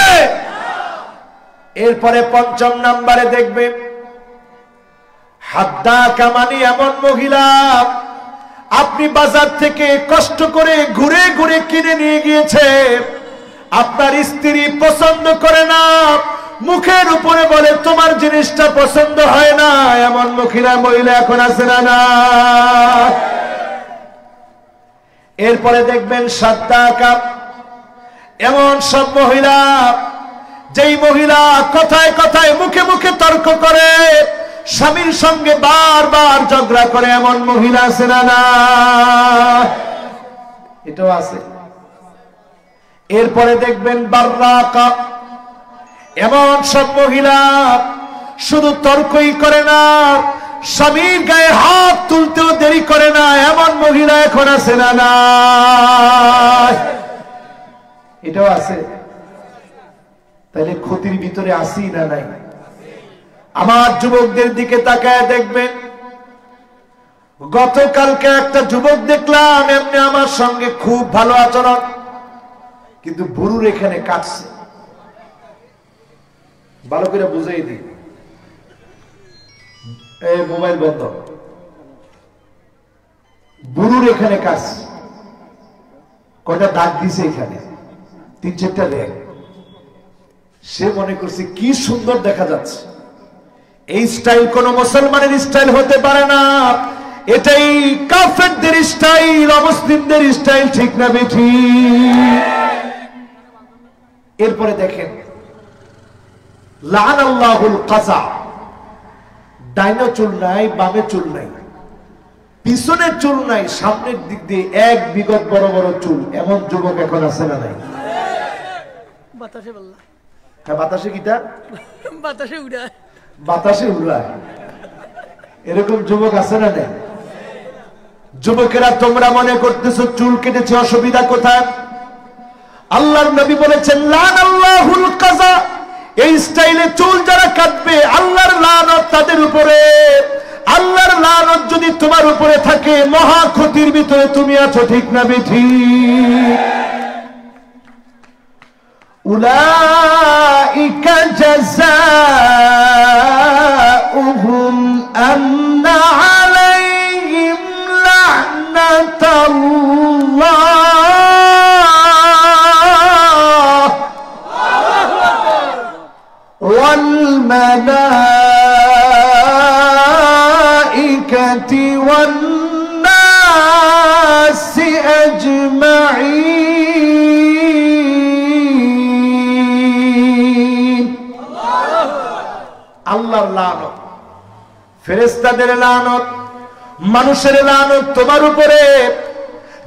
এরপরে ৫ম নম্বরে দেখবে হাদ্দা কামানি এমন মহিলা, আপনি বাজার থেকে কষ্ট করে ঘুরে ঘুরে কিনে নিয়ে গিয়েছে, আপনার স্ত্রী পছন্দ করে না, মুখের উপরে বলে তোমার জিনিসটা পছন্দ হয় না, এমন মহিলা এখন আছে না? এরপরে দেখবেন সাদ্দাকা এমন সব মহিলা, যেই মহিলা কথায় কথায় মুখে মুখে তর্ক করে, স্বামীর সঙ্গে বারবার ঝগড়া করে, এমন মহিলা আছে না? এটাও আছে। এরপরে দেখবেন বাররাকা এমন সব মহিলা, শুধু তর্কই করে না, স্বামীর গায়ে হাত তুলতেও দেরি করে না, এমন মহিলা এখন আছে না? এটাও আছে। তাহলে ক্ষতির ভিতরে আসি না নাই? আমার যুবকদের দিকে তাকায় দেখবেন, গতকালকে একটা যুবক দেখলাম, এমনি আমার সঙ্গে খুব ভালো আচরণ, কিন্তু বুড়ুর এখানে কাটছে। ভালো করে বুঝাই দিই, মোবাইল বন্ধ। বুড়ুর এখানে কাটছে, কয়টা দাগ দিছে এখানে, ৩-৪টা রেগ। সে মনে করছে কি সুন্দর দেখা যাচ্ছে। এই স্টাইল কোন মুসলমানের স্টাইল হতে পারে না, এটাই কাফেরদের স্টাইল, অমুসলিমদের স্টাইল, ঠিক না বেঠি? এরপরে দেখেন লাআনাল্লাহুল কাযা, ডাইনে চুল নাই, বামে চুল নাই, পিছনের চুল নাই, সামনের দিক দিয়ে এক বিগত বড় বড় চুল, এমন যুবক এখন আছে না নাই? বাতাসে বললা, হ্যাঁ, বাতাসে কিটা, বাতাসে উড়ায়, বাতাসে উড়ায়, এরকম যুবক আছে না নাই? যুবকেরা তোমরা মনে করতেছো চুল কেটেছে, অসুবিধা কোথায়? আল্লাহর নবী বলেছেন লাআনাল্লাহুল কাযা, এই স্টাইলে চুল যারা কাটবে আল্লাহর লানত তাদের উপরে। আল্লাহর লানত যদি তোমার উপরে থাকে, মহা ক্ষতির ভিতরে তুমি আছো, ঠিক না বেঠিক? উলাইকা জাযাউহুম আন্না আলাইহিম লা'নাতাল্লাহ ওয়াল মালাইকাতি ওয়ান নাসি আজমাইন। আল্লাহর লানত, ফেরেশতাদের লানত, মানুষের লানত তোমার উপরে।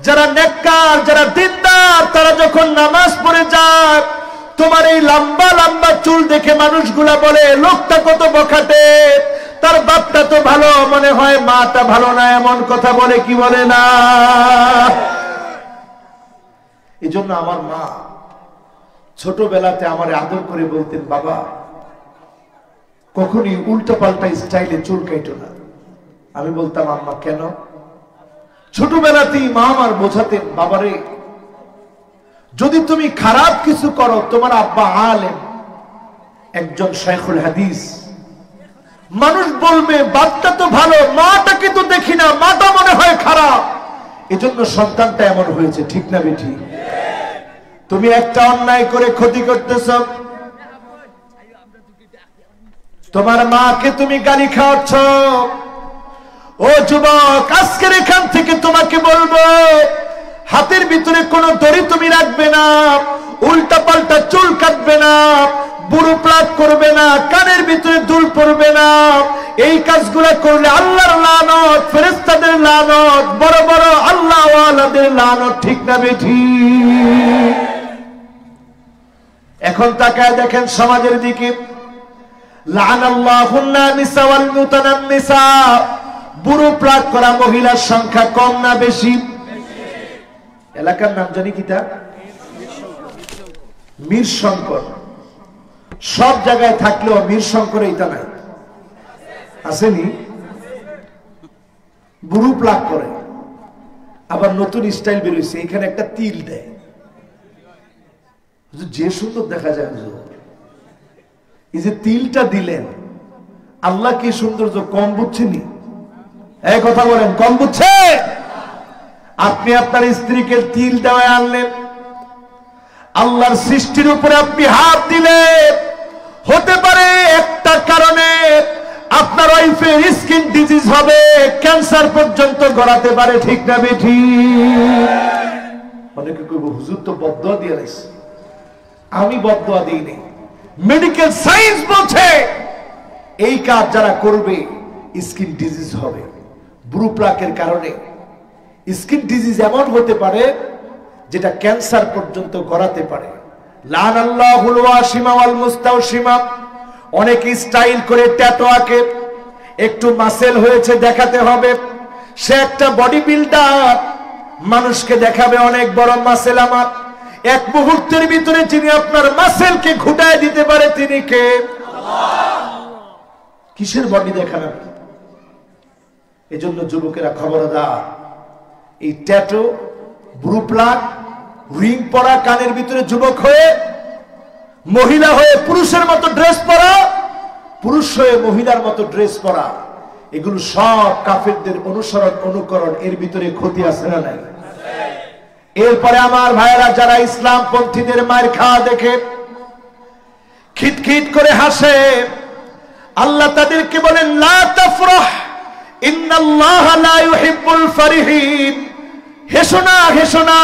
যারা নেককার, যারা দিনদার, তারা যখন নামাজ পড়ে যায়, তোমার এই লম্বা লম্বা চুল দেখে মানুষগুলা বলে লোকটা কত বখাটে, তার বাপটা তো ভালো, মনে হয় মাটা ভালো না, এমন কথা বলে কি বলে না? এই জন্য আমার মা ছোটবেলাতে আমার আদর করে বলতেন, বাবা কখনই উল্টা পাল্টা স্টাইলে চুল কাটো না। আমি বলতাম, আম্মা কেন? ছোটবেলাতেই মা আমার বোঝাতেন, বাবারে যদি তুমি খারাপ কিছু করো, তোমার আব্বা আলেম, একজন শাইখুল হাদিস, মানুষ বলবে বাপটা তো ভালো, মাটাকে তো দেখি না, মাটা মনে হয় খারাপ, এজন্য সন্তানটা এমন হয়েছে, ঠিক না বেঠি? তুমি একটা অন্যায় করে ক্ষতি করতেছ, তোমার মাকে তুমি গালি খাওয়াচ্ছ। ও যুবক, আজকের এখান থেকে তোমাকে বলবো, হাতের ভিতরে কোনো দড়ি তুমি রাখবে না, উল্টা পাল্টা চুল কাটবে না, বুড়ো প্লাক করবে না, কানের ভিতরে দুল পড়বে না। এই কাজগুলো করলে আল্লাহর লানত, ফেরেশতাদের লানত, বড় বড় আল্লাহ ওয়ালাদের লানত, ঠিক না বেঠিক? এখন তাকায় দেখেন সমাজের দিকে, লাআনাল্লাহুন নামিসা ওয়াল মুতানাম্মিসা, বুড়ো প্লাক করা মহিলার সংখ্যা কম না বেশি? এলাকার নাম জানি কিটা, মীর শঙ্কর। সব জায়গায় থাকলেও মীর শঙ্কর এইটা নাই, আসেনি? বুড়ো প্লাক করে, আবার নতুন স্টাইল বেরোইছে, এখানে একটা তিল দেয়, যে সুন্দর দেখা যায়। এই যে তিলটা দিলেন, আল্লাহ কি সৌন্দর্য কম বুঝছেনি? এই কথা বলেন, কম বুঝছে? আপনি আপনার স্ত্রীকে তিল দেওয়ায় আনলেন, আল্লাহর সৃষ্টির উপরে আপনি হাত দিলেন, হতে পারে একটা কারণে আপনার ওয়াইফের স্কিন ডিজিজ হবে, ক্যান্সার পর্যন্ত গড়াতে পারে, ঠিক না বেঠিক? অনেকে কইব হুজুর তো বদদোয়া দিয়ে রাখছে। আমি বদদোয়া দিইনি, মেডিকেল সায়েন্স বলছে এই কাজ যারা করবে স্কিন ডিজিজ হবে। ব্রু প্লাকের কারণে স্কিন ডিজিজ এমন হতে পারে যেটা ক্যান্সার পর্যন্ত গড়াতে পারে। লানাল্লাহুল ওয়াশিমা ওয়াল মুস্তাওশিমা, অনেকে স্টাইল করে ট্যাটু আঁকে, একটু মাসেল হয়েছে দেখাতে হবে, সে একটা বডি বিল্ডার, মানুষকে দেখাবে অনেক বড় মাসেল আমার। এক মুহূর্তের ভিতরে যিনি আপনার মাসেলকে ঘুটায় দিতে পারে তিনি কে? কিসের বডি দেখানো? এজন্য যুবকেরা খবরদার, এই ট্যাটু, ব্রু প্লাক, রিং পরা, কানের ভিতরে যুবক হয়ে, মহিলা হয়ে পুরুষের মতো ড্রেস পরা, পুরুষ হয়ে মহিলার মতো ড্রেস পরা, এগুলো সব কাফেরদের অনুসরণ অনুকরণ, এর ভিতরে ক্ষতি আছে না নাই? এরপরে আমার ভাইয়েরা যারা ইসলাম পন্থীদের মার খাওয়া দেখে খিটখিট করে হাসে, আল্লাহ তাদেরকে বলেন লা তাফরাহ ইন্নাল্লাহা লা ইউহিব্বুল ফারিহিন। হেসো না, হেসো না,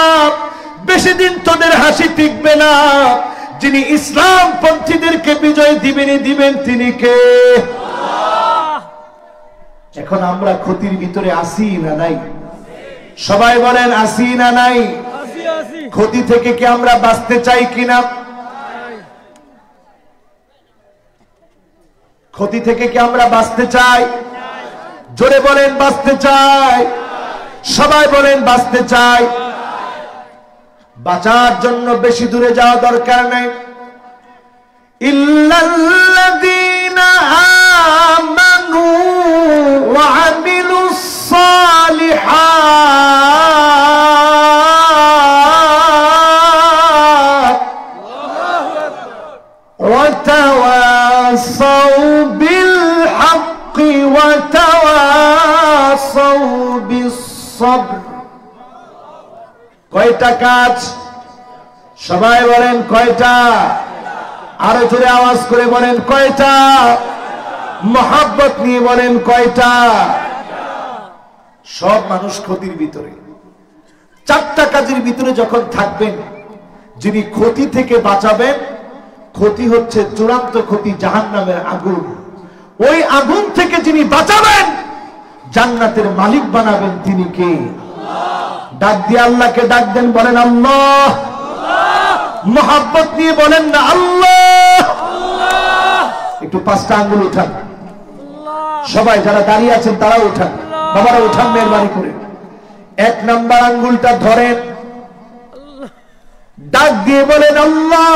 বেশি দিন তোদের হাসি টিকবে না। যিনি ইসলাম পন্থীদেরকে বিজয় দিবেন তিনি কে? এখন আমরা ক্ষতির ভিতরে আসি না নাই? সবাই বলেন আসি না নাই? ক্ষতি থেকে কি আমরা বাঁচতে চাই কিনা? ক্ষতি থেকে কি আমরা বাঁচতে চাই? জোরে বলেন বাঁচতে চাই। সবাই বলেন বাঁচতে চাই। বাঁচার জন্য বেশি দূরে যাওয়া দরকার নাই। ইল্লাল্লাযীনা আমানু ওয়া আমিলুস সালিহাত ওয়া তাওয়াসাউ বিল হাক্কি ওয়া তাওয়াসাউ বিস সাবর। কয়টা কাজ? সবাই বলেন কয়টা? আরো জোরে আওয়াজ করে বলেন কয়টা? মহব্বত নিয়ে বলেন কয়টা? সব মানুষ ক্ষতির ভিতরে। চারটা কাজের ভিতরে যখন থাকবেন, যিনি ক্ষতি থেকে বাঁচাবেন, ক্ষতি হচ্ছে চূড়ান্ত ক্ষতি, জাহান্নামের আগুন। ওই আগুন থেকে যিনি বাঁচাবেন, জান্নাতের মালিক বানাবেন, তিনি কে? ডাক দিয়ে আল্লাহকে ডাক দেন, বলেন আল্লাহ। মহব্বত নিয়ে বলেন না আল্লাহ। একটু পাঁচটা আঙ্গুল উঠান সবাই, যারা দাঁড়িয়ে আছেন তারা উঠান, বাবারা উঠান মেহরবানি করে। এক নাম্বার আঙ্গুলটা ধরেন, ডাক দিয়ে বলেন আল্লাহ।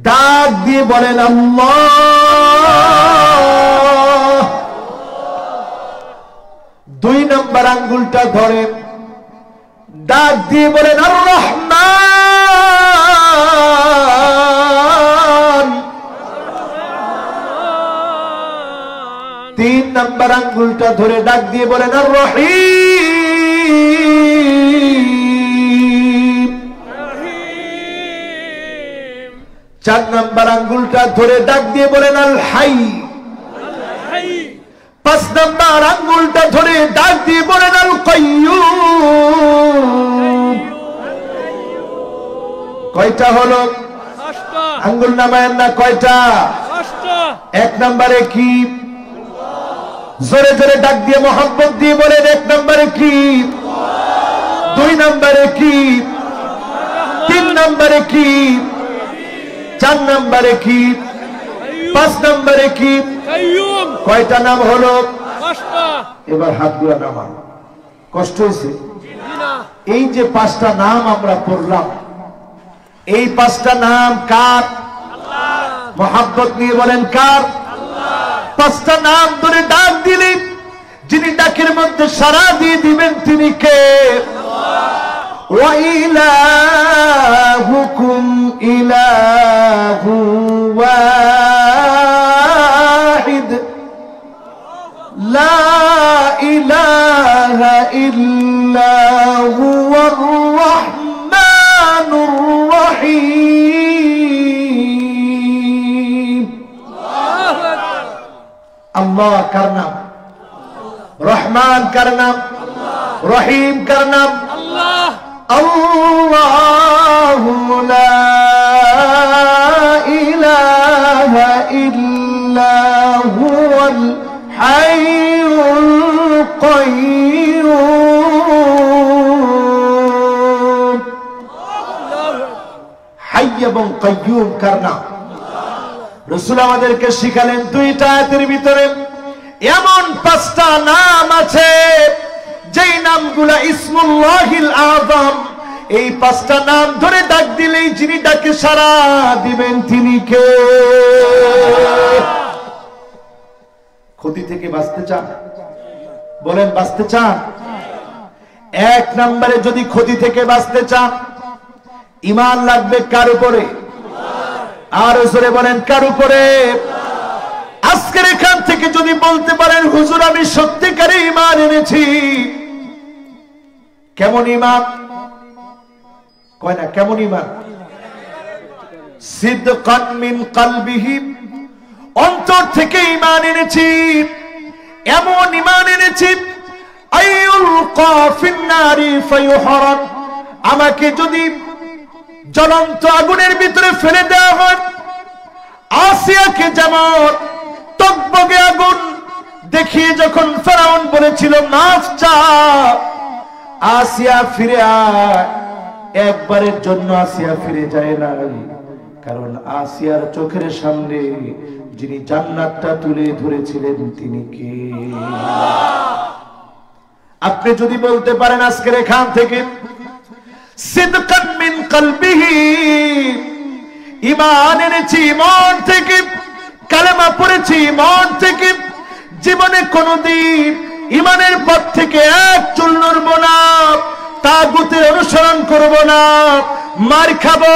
ডাক দিয়ে বলেন আল্লাহ। দুই নাম্বার আঙ্গুলটা ধরেন, ডাক দিয়ে বলেন আর রহমান। তিন নাম্বার আঙ্গুলটা ধরে ডাক দিয়ে বলেন আর রহিম। চার নাম্বার আঙ্গুলটা ধরে ডাক দিয়ে বলেন আল হাই। পাঁচ নাম্বার আঙ্গুলটা ধরে ডাক দিয়ে বলেন আল কাইয়্যুম। কয়টা হলো? আঙ্গুল নামায়েন না, কয়টা? এক নম্বরে কি? জোরে জোরে ডাক দিয়ে মোহাম্মদ দিয়ে বলেন এক নম্বরে কি? দুই নম্বরে কি? তিন নম্বরে কি? চার নম্বরে কি? পাঁচ নম্বরে কি? কয়টা নাম হলো? এবার হাত গুলা নামান। কষ্ট হয়েছে? এই যে পাঁচটা নাম আমরা পড়লাম, এই পাঁচটা নাম কার? মোহাব্বত নিয়ে বলেন কার? পাঁচটা নাম ধরে ডাক দিলে যিনি ডাকের মধ্যে সাড়া দিয়ে দিবেন তিনি কে? ওয়া ইলাহুকুম ইলাহু ওয়াহিদ লা ইলাহা ইল্লা হুয়ার রহমানুর রহিম। আল্লাহ কার নাম? রহমান কার নাম? রহিম কার নাম? আল্লাহু লা ইলাহা ইল্লা হুয়াল হাইয়ুল কাইয়্যুম। হাই এবং কাইয়্যুম কার নাম? রাসূল আমাদেরকে শিখালেন দুইটা আয়াতের ভিতরে এমন পাঁচটা নাম আছে যেই নামগুলা ইসমুল্লাহিল আযম। এই পাঁচটা নাম ধরে ডাক দিলেই যিনি ডাকে সাড়া দিবেন তিনি কে? ক্ষতি থেকে বাঁচতে চান? বলেন বাঁচতে চান? এক নম্বরে যদি ক্ষতি থেকে বাঁচতে চান, ঈমান লাগবে কার উপরে? আর জোরে বলেন কার উপরে? আজকের এখান থেকে যদি বলতে পারেন হুজুর আমি সত্যিকারে ঈমান এনেছি, কেমন ঈমান? কয় না কেমন ঈমান? সিদকান মিন কলবিহি, অন্তর থেকে ঈমান এনেছি। এমন ঈমান এনেছি আইয়ুলকা ফিন নারি ফায়ুহরান, আমাকে যদি জ্বলন্ত আগুনের ভিতরে ফেলে দেওয়া হয়, আসিয়াকে যেমন টকবগে আগুন দেখিয়ে যখন ফেরাউন বলেছিল মাফ চা, আসিয়া ফিরে আয়, একবারের জন্য আসিয়া ফিরে যায় না। কারণ আসিয়ার চোখের সামনে যিনি জান্নাতটা তুলে ধরেছিলেন তিনি কে? আপনি যদি বলতে পারেন আজকের এখান থেকে সিদকান মিন কলবিহি, ঈমান এনেছি মন থেকে, কালেমা পড়েছি মন থেকে, জীবনে কোনদিন ঈমানের পথ থেকে এক চুল নড়ব না, তাগুতের অনুসরণ করব না, মার খাবো,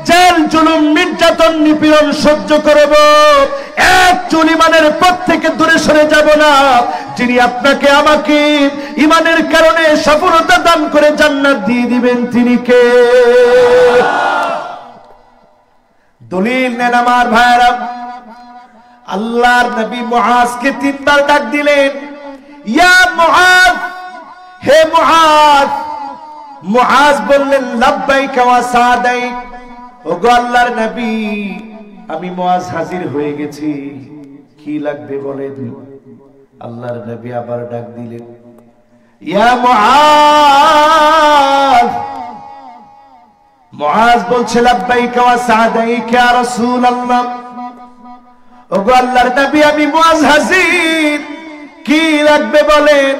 জেল জুলুম নির্যাতন নিপীড়ন সহ্য করব, এক চুল ঈমানের পথ থেকে দূরে সরে যাব না, যিনি আপনাকে আমাকে ঈমানের কারণে সফলতা দান করে জান্নাত দিয়ে দিবেন তিনি কে? দলিল নেন আমার ভাইরা। আল্লাহর নবী মুআজকে 3 বার ডাক দিলেন, ইয়া মুআজ, হে মুআজ। মুআজ বললেন লাব্বাইকা ওয়া সাদাইক, ওগো আল্লাহর নবী আমি মুআজ হাজির হয়ে গেছি, কি লাগবে বলেন। আল্লাহর নবী আবার ডাক দিলেন, ইয়া মুআজ। মুআজ বলছে লাব্বাইকা ওয়া সাদাইক ইয়া রাসূলুল্লাহ, ওগো আল্লাহর নবী আমি মুআজ হাজির, কি লাগবে বলেন।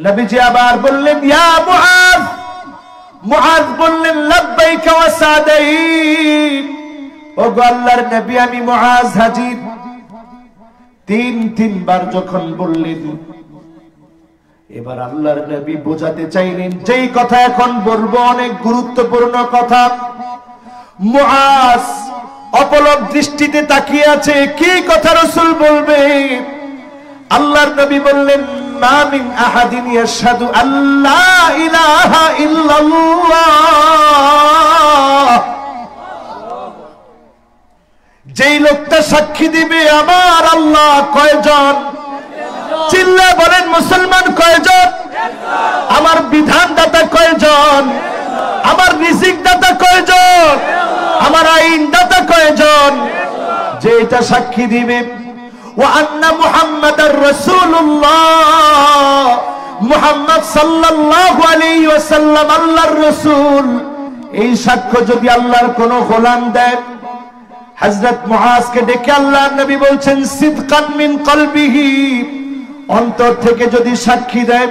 নবীজি আবার বললেন ইয়া মুআজ। মুআজ বললেন লাব্বাইকা ওয়া সাদাইক, ওগো আল্লাহর নবী আমি মুআজ হাজির। 3 বার যখন বললেন, এবার আল্লাহর নবী বোঝাতে চাইলেন যেই কথা এখন বলবো অনেক গুরুত্বপূর্ণ কথা। মুআজ অপলক দৃষ্টিতে তাকিয়ে আছে, কি কথা রাসূল বলবে। আল্লাহর নবী বললেন মা মিন আহাদিন ইয়াশহাদু আল্লা ইলাহা ইল্লাল্লাহ, যেই লোকটা সাক্ষী দিবে আমার আল্লাহ কয়জন? চিল্লা বলেন মুসলমান কয়জন? আমার বিধানদাতা কয়জন? আমার রিজিক দাতা কয়জন? আমার আইন দাতা কয়জন? যে এটা সাক্ষী দিবে ওয়া আন্না মুহাম্মাদার রাসূলুল্লাহ, মুহাম্মদ সাল্লাল্লাহু আলাইহি ওয়াসাল্লাম আল্লাহর রাসূল, এই সাক্ষ্য যদি আল্লাহর কোন গোলাম দেয়। হযরত মুআজকে ডেকে আল্লাহর নবী বলছেন সিদকান মিন কলবিহি, অন্তর থেকে যদি সাক্ষী দেয়,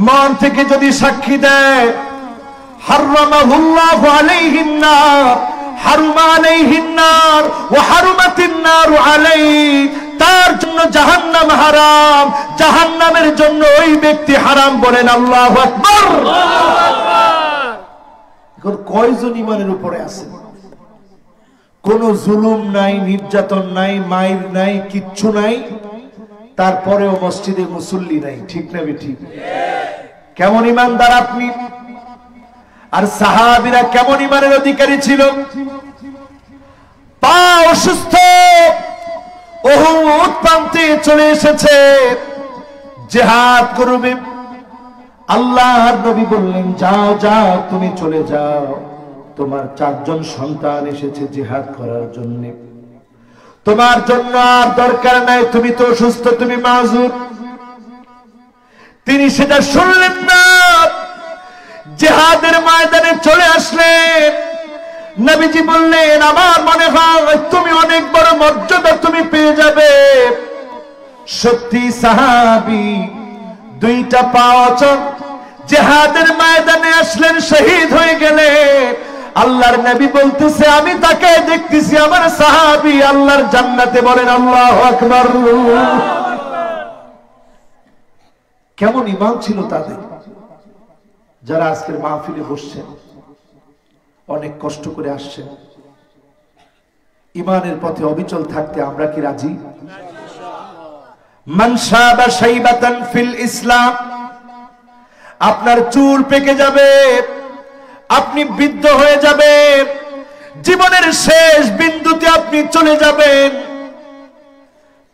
মন থেকে যদি সাক্ষী দেয়, হারামাহুল্লাহু আলাইহিন নার, হারুমা আলাইহিন নার ওয়া হারুমাতিন নার আলাইহি, তার জন্য জাহান্নাম হারাম, জাহান্নামের জন্য ওই ব্যক্তি হারাম। বলেন আল্লাহু আকবার। এখন কয়জন ঈমানের উপরে আছে? কোন জুলুম নাই, নির্যাতন নাই, মাইর নাই, কিচ্ছু নাই, তারপরেও মসজিদে মুসল্লি নাই, ঠিক না ঠিক? কেমন ঈমানদার আপনি? আর সাহাবীরা কেমন ঈমানের অধিকারী ছিল? পা অসুস্থ, উহুদ প্রান্তে চলে এসেছে, জিহাদ করবে। আল্লাহর নবী বললেন যাও যাও তুমি চলে যাও, তোমার 4 জন সন্তান এসেছে জিহাদ করার জন্য, তোমার জন্য আর দরকার নাই, তুমি তো অসুস্থ, তুমি মাযুর। তিনি সেটা শুনলেন না, জিহাদের ময়দানে চলে আসলেন। নবীজি বললেন আমার মনে হয় তুমি অনেক বড় মর্যাদা তুমি পেয়ে যাবে। সত্যি সাহাবী 2টা পা অচল, জিহাদের ময়দানে আসলেন, শহীদ হয়ে গেলেন। আল্লাহর নবী বলতেছে আমি তাকে দেখতেছি আমার সাহাবী আল্লাহর জান্নাতে। বলেন আল্লাহু আকবার। কেমন ঈমান ছিল তাদের? যারা আজকের মাহফিলে বসছেন, অনেক কষ্ট করে আসছেন, ঈমানের পথে অবিচল থাকতে আমরা কি রাজি? মান শাবা শাইবাতান ফিল ইসলাম, আপনার চুল পেকে যাবে, আপনি বৃদ্ধ হয়ে যাবেন, জীবনের শেষ বিন্দুতে আপনি চলে যাবেন।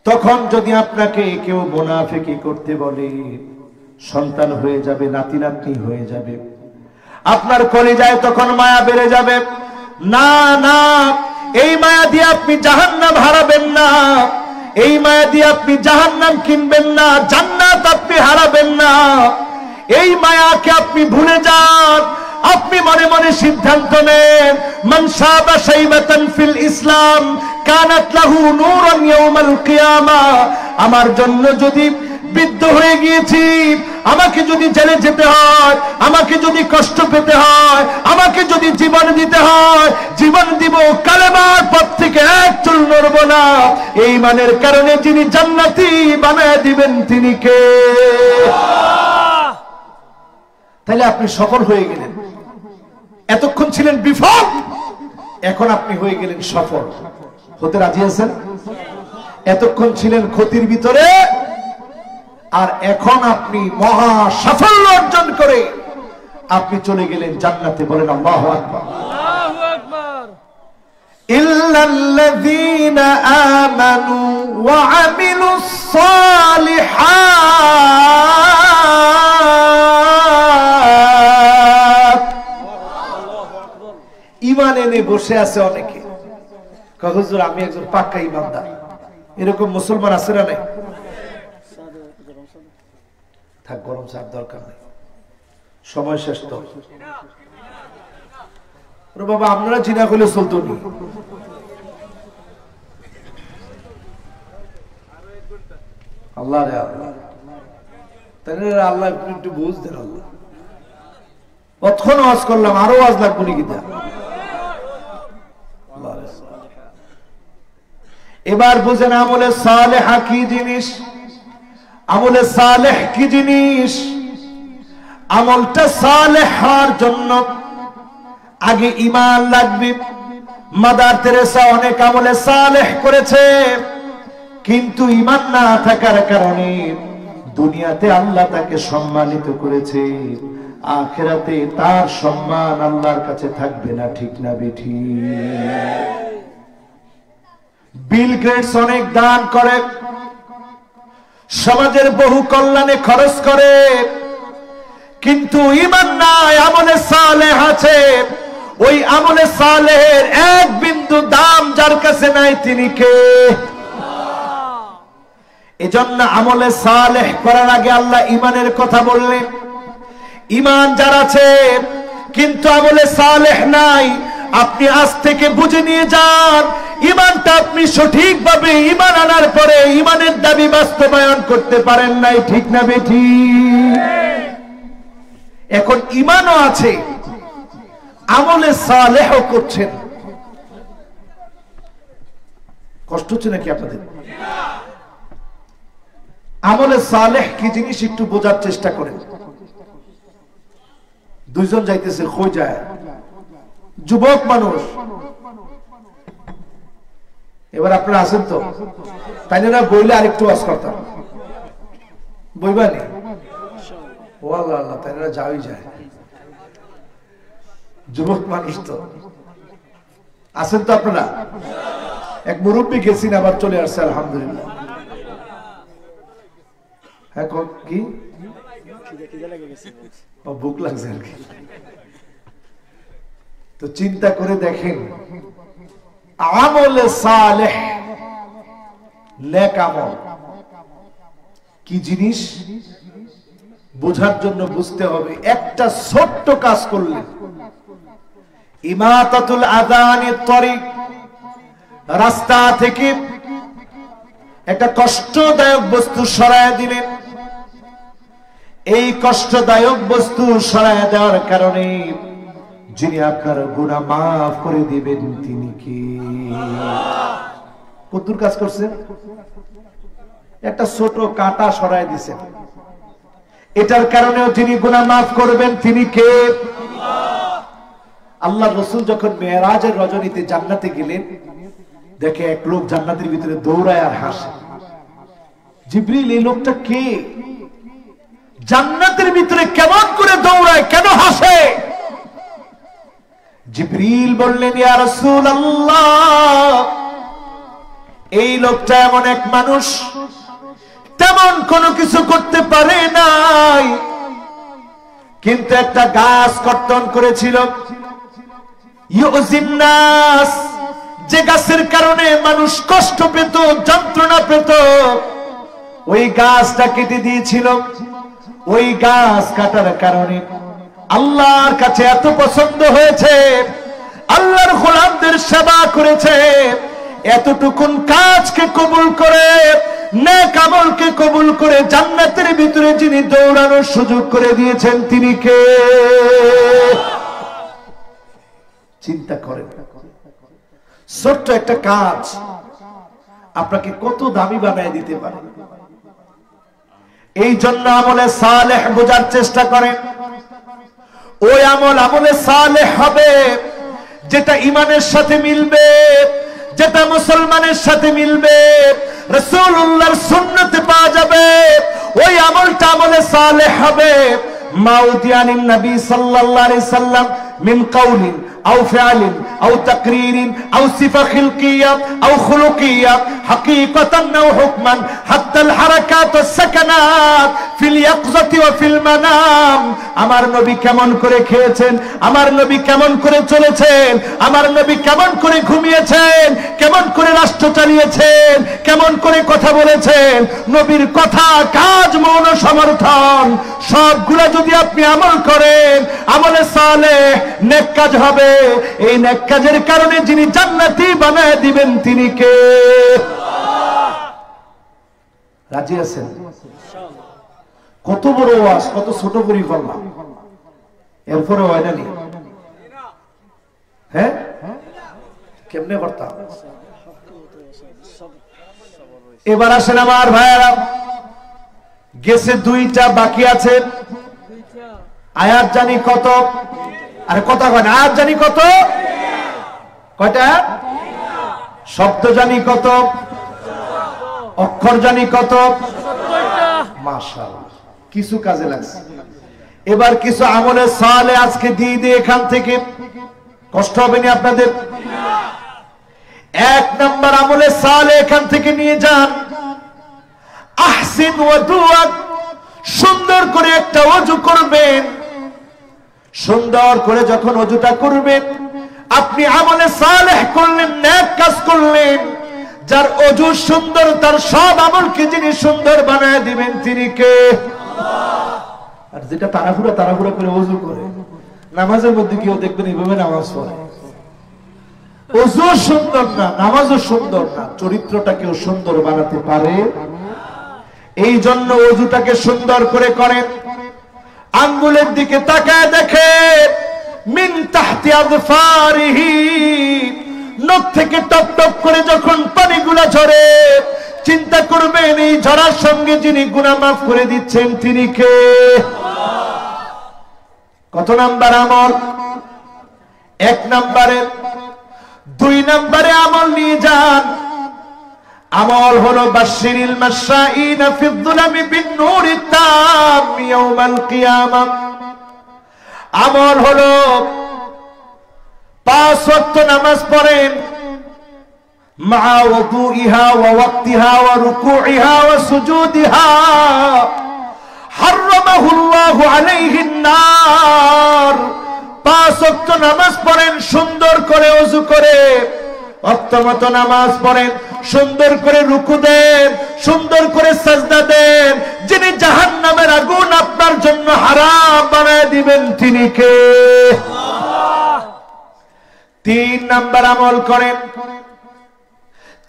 তখন যদি আপনাকে কেউ মুনাফিকি করতে বলে, সন্তান হয়ে যাবে, নাতি নাতনি হয়ে যাবে, আপনার কলিজায় তখন মায়া বেড়ে যাবে। না না, এই মায়া দিয়ে আপনি জাহান্নাম হারাবেন না, এই মায়া দিয়ে আপনি জাহান্নাম কিনবেন না, জান্নাত আপনি হারাবেন না। এই মায়াকে আপনি ভুলে যান, আপনি মনে মনে সিদ্ধান্ত নেন, মান শাবা শাইবাতান ফিল ইসলাম কানাত লাহু নূরান ইয়াউমাল কিয়ামা। আমার জন্য যদি বৃদ্ধ হয়ে গিয়েছি, আমাকে যদি জেলে যেতে হয়, আমাকে যদি কষ্ট পেতে হয়, আমাকে যদি জীবন দিতে হয়, জীবন দিব, কালেমার পথ থেকে এক চুল নড়ব না। এই মানের কারণে যিনি জান্নাতি বানায় দিবেন তিনি কে? তাহলে আপনি সফল হয়ে গেলেন। এতক্ষণ ছিলেন বিফল, এখন আপনি হয়ে গেলেন সফল। হতে রাজি আছেন? এতক্ষণ ছিলেন ক্ষতির ভিতরে, আর এখন আপনি মহা সাফল্য অর্জন করে আপনি চলে গেলেন জান্নাতে। বলেন আল্লাহু আকবার। আল্লাহু আকবার। ইল্লাল্লাযীনা আমানু ওয়া আমিলুস সালিহাত। ঈমান এনে বসে আছে অনেকে, কয় হুজুর আমি একজন পাক্কা ঈমানদার। এরকম মুসলমান আছে না নাই? থাক, গরম চার দরকার নেই, সময় শেষ তো। বাবা আপনারা জিনা করলে চলতো নি? আল্লাহ রে আল্লাহ, তাহলে আল্লাহ একটু বুঝ দেন। আল্লাহ কতক্ষণ ওয়াজ করলাম, আরো ওয়াজ লাগবো নাকি? এবার বুঝেন আমলে সালেহা কি জিনিস, আমলে সালেহ কি জিনিস। আমলটা সালেহ হওয়ার জন্য আগে ঈমান লাগবে। মাদার তেরেসা অনেক আমলে সালেহ করেছে, কিন্তু ঈমান না থাকার কারণে দুনিয়াতে আল্লাহ তাকে সম্মানিত করেছে, আখিরাতে তার সম্মান আল্লাহর কাছে থাকবে না। ঠিক না বেঠিক? বিল গেটস অনেক দান করে, সমাজের বহু কল্যাণে খরচ করে, কিন্তু ঈমান নাই, আমলে সালেহ আছে। ওই আমলে সালেহের এক বিন্দু দাম যার কাছে নাই তিনি কে? এজন্য আমলে সালেহ করার আগে আল্লাহ ঈমানের কথা বললেন। ঈমান যার আছে কিন্তু আমলে সালেহ নাই, আপনি আজ থেকে বুঝে নিয়ে যান, ঈমানটা আপনি সঠিকভাবে ঈমান আনার পরে ঈমানের দাবি বাস্তবায়ন করতে পারেন নাই। ঠিক না বেঠিক? এখন ঈমানও আছে, আমলে সালেহও করছেন, কষ্ট হচ্ছে নাকি আপনাদের? আমলে সালেহ কি জিনিস একটু বোঝার চেষ্টা করেন। দুইজন যাইতেছে খোঁজায়, যুবক মানুষ। এবার আপনারা আছেন তো, তাইলে না বইলে আরেকটু ওয়াজ করতাম, বইবানি? ও আল্লাহ আল্লাহ, তাইলে যাওই যায়। যুবক মানুষ তো আছেন তো আপনারা? এক মুরব্বী গেছেন, আবার চলে আসছে আলহামদুলিল্লাহ। হ্যাঁ কি ভুক লাগছে আর কি। তো চিন্তা করে দেখেন, আমলে সালেহ, নেক আমল কি জিনিস বোঝার জন্য বুঝতে হবে। একটা ছোট্ট কাজ করলেন, ইমাতাতুল আযানিত তরিক, রাস্তা থেকে একটা কষ্টদায়ক বস্তু সরায় দিলেন। এই কষ্টদায়ক বস্তু সরায় দেওয়ার কারণে যিনি আপনার গুনাহ মাফ করে দিবেন তিনি কি? কতদূর কাজ করছেন? একটা ছোট কাঁটা সরায় দিয়েছেন, এটার কারণেও যিনি গুনাহ মাফ করবেন তিনি কে? আল্লাহ রাসূল যখন মেরাজের রজনীতে জান্নাতে গেলেন, দেখে এক লোক জান্নাতের ভিতরে দৌড়ায় আর হাসে। জিবরিল, এই লোকটা কে? জান্নাতের ভিতরে কেমন করে দৌড়ায়, কেন হাসে? জিবরিল বললেন, ইয়া রাসূলুল্লাহ, এই লোকটা এমন এক মানুষ, তেমন কোনো কিছু করতে পারে নাই, কিন্তু একটা গাছ কর্তন করেছিল, ইউজিন নাস, যে গাছের কারণে মানুষ কষ্ট পেত, যন্ত্রণা পেত, ওই গাছটা কেটে দিয়েছিল। ওই গাছ কাটার কারণে আল্লাহর কাছে এত পছন্দ হয়েছে, আল্লাহর গোলামদের সেবা করেছে, এতটুকুন কাজকে কবুল করে, নেক আমলকে কবুল করে জান্নাতের ভিতরে যিনি দৌড়ানোর সুযোগ করে দিয়েছেন তিনি কে? চিন্তা করেন, ছোট্ট একটা কাজ আপনাকে কত দামি বানায় দিতে পারে। এই জন্য আমলে সালেহ বোঝার চেষ্টা করেন। ওই আমল আমলে সালেহ হবে যেটা ইমানের সাথে মিলবে, যেটা মুসলমানের সাথে মিলবে, রাসূলুল্লাহর সুন্নতে পাওয়া যাবে, ওই আমলটা আমলে সালেহ হবে। মাউদিয়ানিন নবী সাল্লাল্লাহু আলাইহি সাল্লাম মিন কাউলিন أو فعل أو تقرير أو صفة خلقية أو خلقية حقيقة أو حكما حتى الحركات والسكنات في اليقظة وفي المنام। আমার নবী কেমন করে খেয়েছেন, আমার নবী কেমন করে চলেছেন, আমার নবী কেমন করে ঘুমিয়েছেন, কেমন করে রাষ্ট্র চালিয়েছেন, কেমন করে কথা বলেছেন, নবীর কথা, কাজ, মৌন সমর্থন সবগুলো যদি আপনি আমল করেন, আমলে সালেহ নেক কাজ হবে। এই নেক কাজের কারণে যিনি জান্নাতি বানায় দিবেন তিনি কে? রাজি আছেন? কত বড় ওয়াজ, কত ছোট করে করলাম, এরপরে হয় না নি? হ্যাঁ, কেমনে করতাম? এবার আসেন আমার ভাইয়েরা, গেছে দুইটা, বাকি আছে আয়াত জানি কত, আরে কথা কয় না, আয়াত জানি কত, কয়টা শব্দ জানি কত, অক্ষর জানি কত, মাশাআল্লাহ কিছু কাজে লাগছে। এবার কিছু আমলে সালেহ আজকে দিয়ে দিয়ে এখান থেকে, কষ্ট হবে না আপনাদের? এক নাম্বার আমলে সালেহ এখান থেকে নিয়ে যান, আহসিন ওয়াদুআক, সুন্দর করে একটা ওযু করবেন। সুন্দর করে যখন ওযুটা করবেন, আপনি আমলে সালেহ করলেন, নেক কাজ করলেন। যার ওযু সুন্দর, তার সব আমলকে যিনি সুন্দর বানায় দিবেন তিনি কে? আর যেটা তাড়াহুড়া করে ওযু করে, নামাজের মধ্যে কেউ দেখবেন এইভাবে নামাজ পড়ে, ওযু সুন্দর না, নামাজও সুন্দর না, চরিত্রটা কেউ সুন্দর বানাতে পারে? এই জন্য ওযুটাকে সুন্দর করে করেন। আঙ্গুলের দিকে তাকায় দেখে, মিন তাহতি আযফারিহি, নখ থেকে টপ টপ করে যখন পানিগুলা ঝরে, চিন্তা করবেন এই ঝরার সঙ্গে যিনি গুনাহ মাফ করে দিচ্ছেন তিনি কে? কত নাম্বার আমল? এক নাম্বারে। দুই নাম্বারে আমল নিয়ে যান, আমল হলো বাশশিরিল মাশাইনা ফিয-যুলামি বিন-নূরি তাম ইয়াউমাল কিয়ামাহ। আমল হলো 5 ওয়াক্ত নামাজ পড়েন, মা ওযুইহা ওয়া ওয়াক্তিহা ওয়া রুকুইহা ওয়া সুজুদিহা হারামাহুল্লাহু আলাইহিন নার। 5 ওয়াক্ত নামাজ পড়েন, সুন্দর করে ওযু করে, ওয়াক্তমত নামাজ পড়েন, সুন্দর করে রুকু দেন, সুন্দর করে সাজদা দেন, যিনি জাহান্নামের আগুন আপনার জন্য হারাম বানায় দিবেন তিনি কে? তিন নাম্বার আমল করেন,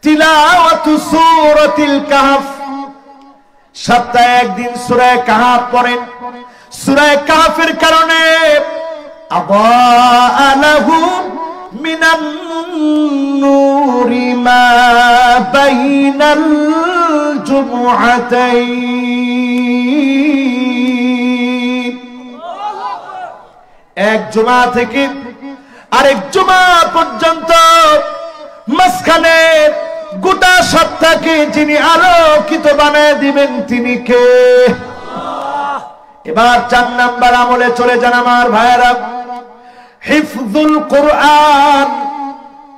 তিলাওয়াতু সূরাতিল কাহফ। সপ্তাহে একদিন সূরা কাহফ পড়েন। সূরা কাহফের কারণে আযা লাহু মিনান নূরি মা বাইনাল জুমআতাইন। এক জুমা থেকে আরেক জুমা পর্যন্ত মাঝখানে গোটা সপ্তাহকে যিনি আলোকিত বানায় দিবেন তিনি কে? এবার 4 নাম্বার আমলে চলে যান আমার ভাইয়েরা, হিফজুল কোরআন।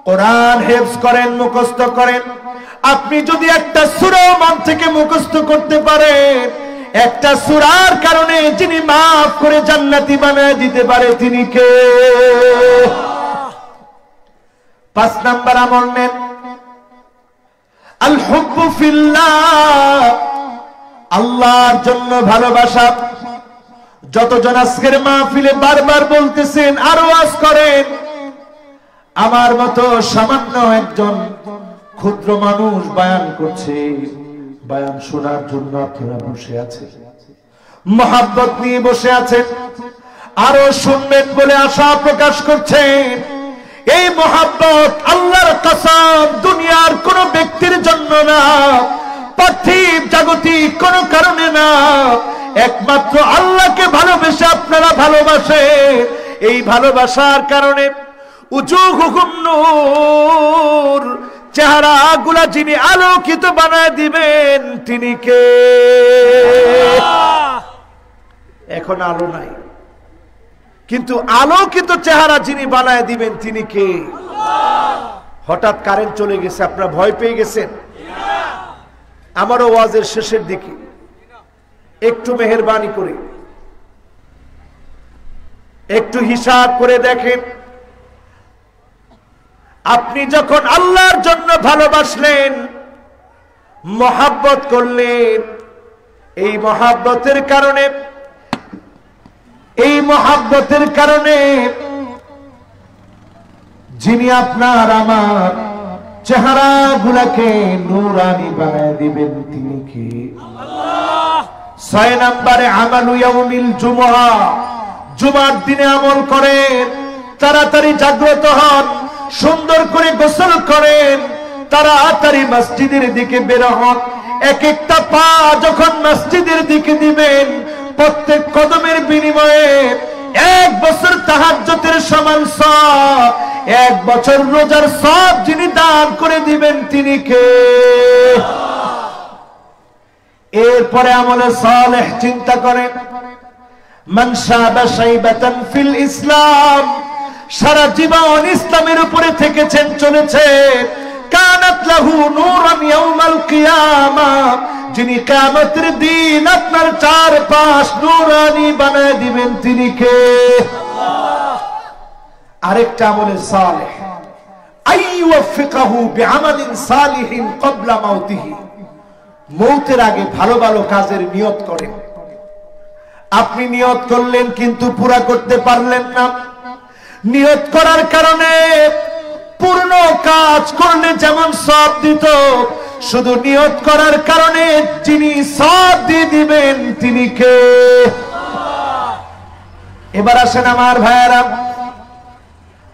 কোরআন হিফজ করেন, মুখস্থ করেন। আপনি যদি একটা সূরা মন থেকে মুখস্থ করতে পারেন, একটা সূরার কারণে যিনি মাফ করে জান্নাতি বানায় দিতে পারে তিনি কে? 5 নাম্বার আমল নেন আল হুব্বু ফিল্লাহ, আল্লাহর জন্য ভালোবাসা। যতজন আজকের মাহফিলে বারবার বলতেছেন আর ওয়াজ করেন, আমার মতো সামান্য একজন ক্ষুদ্র মানুষ বয়ান করছে, বয়ান শোনার জন্য আপনারা বসে আছেন, মহব্বত নিয়ে বসে আছেন, আরো শুনবেন বলে আশা প্রকাশ করছেন। এই মহব্বত আল্লাহর কসম দুনিয়ার কোন ব্যক্তির জন্য না, পার্থিব জাগতিক কোন কারণে না, একমাত্র আল্লাহকে ভালোবেসে আপনারা ভালোবাসেন। এই ভালোবাসার কারণে উজুহুহুম নূর, চেহারা গুলা যিনি আলোকিত বানায় দিবেন তিনি কে? এখন আলো নাই, কিন্তু আলোকিত চেহারা যিনি বানায় দিবেন তিনি কে? হঠাৎ কারেন্ট চলে গেছে, আপনারা ভয় পেয়ে গেছেন? আমার ওয়াজের শেষের দিকে একটু মেহেরবানি করে একটু হিসাব করে দেখেন, আপনি যখন আল্লাহর জন্য ভালোবাসলেন, মহব্বত করলেন, এই মহব্বতের কারণে যিনি আপনার আমার চেহারা গুলাকে নূরানি বানায় দিবেন তিনি কি? 6 নম্বরে আমালু ইয়াউমিল জুমআ, জুমার দিনে আমল করেন, তাড়াতাড়ি জাগ্রত হন, সুন্দর করে গোসল করেন, তাড়াতাড়ি মসজিদের দিকে বের হন। এক একটা পা যখন মসজিদের দিকে দিবেন, প্রত্যেক কদমের বিনিময়ে 1 বছর তাহাজ্জুদের সমান সওয়াব, 1 বছর রোজার সওয়াব যিনি দান করে দিবেন তিনি কে? এরপরে আমলে সালেহ চিন্তা করেন, মান শাবা শাইবাতান ফিল ইসলাম, সারা জীবন ইসলামের উপরে থেকেছেন, চলেছেন, কানাত লাহু নূরান ইয়াউমাল কিয়ামাহ, যিনি কিয়ামতের দিন আপনার চারপাশ নূরানি বানায় দিবেন তিনি কে? আরেকটা আমলে সালেহ, আইয়ুফিকাহু বিআমালিন সালিহিন ক্বাবলা মাউতিহি, মৌতের আগে ভালো ভালো কাজের নিয়ত করেন। আপনি নিয়ত করলেন কিন্তু পুরা করতে পারলেন না, নিয়ত করার কারণে পূর্ণ কাজ করলে যেমন সওয়াব দিত, শুধু নিয়ত করার কারণে যিনি সওয়াব দিয়ে দিবেন তিনি কে? এবার আসেন আমার ভাইয়েরা,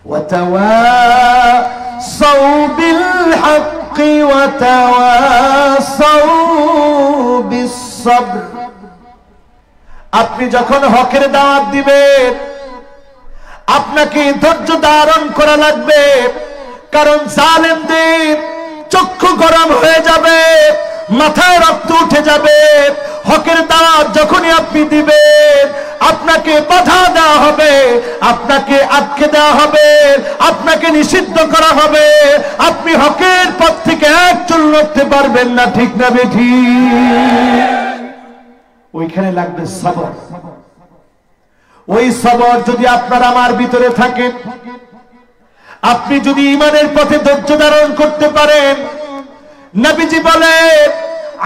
ওয়াতাওয়াসাউ বিল হাক্কি ওয়াতাওয়াসাউ বিস সাবর, আপনি যখন হকের দাওয়াত দিবেন আপনাকে ধৈর্য ধারণ করা লাগবে, কারণ জালেমদের চক্ষু গরম হয়ে যাবে, মাথায় রক্ত উঠে যাবে। হকের দাওয়াত যখনই আপনি দিবেন আপনাকে বাধা দেওয়া হবে, আপনাকে আটকে দেওয়া হবে, আপনাকে নিষিদ্ধ করা হবে, আপনি হকের পথ থেকে এক চুল নড়তে পারবেন না, ঠিক না বেঠিক? ওইখানে লাগবে সবর। ওই সবর যদি আপনার আমার ভিতরে থাকে, আপনি যদি ঈমানের পথে ধৈর্য ধারণ করতে পারেন, নবীজি বলে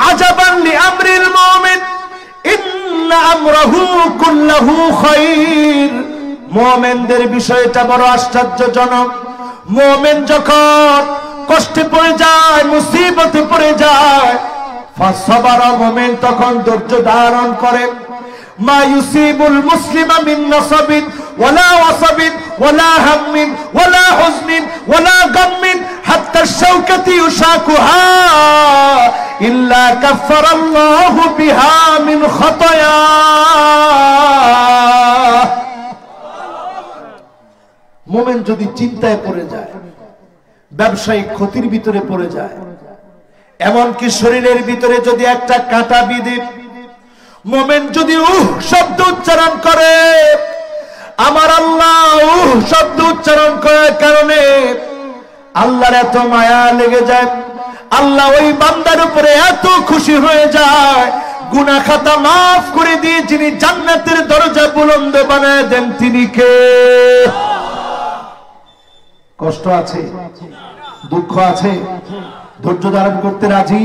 আজাবান লিআমরিল মুমিন ইন্না আমরাহু কুল্লাহু খায়র, মুমিনদের বিষয়টা বড় আশ্চর্যজনক। মুমিন যখন কষ্টে পড়ে যায়, মুসিবতে পড়ে যায়, ফাসবারা, মুমিন তখন ধৈর্য ধারণ করে। মা ইউসিবুল মুসলিমা মিন নাসাবিন ওয়ালা ওয়াসাবিন ওয়ালা হাম্মিন ওয়ালা হুজনিন ওয়ালা গাম্মিন হাত্তা শাওকাতি ইউশাকুহা ইল্লা কাফফারাল্লাহু বিহা মিন খাতায়া। মুমিন যদি চিন্তায় পড়ে যায়, ব্যবসায়িক ক্ষতির ভিতরে পড়ে যায়, এমনকি শরীরের ভিতরে যদি একটা কাঁটা বিঁধে, মুমিন যদি শব্দ উচ্চারণ করে, আমার আল্লাহ শব্দ উচ্চারণ করার কারণে আল্লাহর এত মায়া লেগে যায়, আল্লাহ ওই বান্দার উপরে এত খুশি হয়ে যায়, গুনাহ খাতা মাফ করে দিয়ে যিনি জান্নাতের দরজা বুলন্দ বানায় দেন তিনি কে? কষ্ট আছে, দুঃখ আছে, ধৈর্য ধারণ করতে রাজি,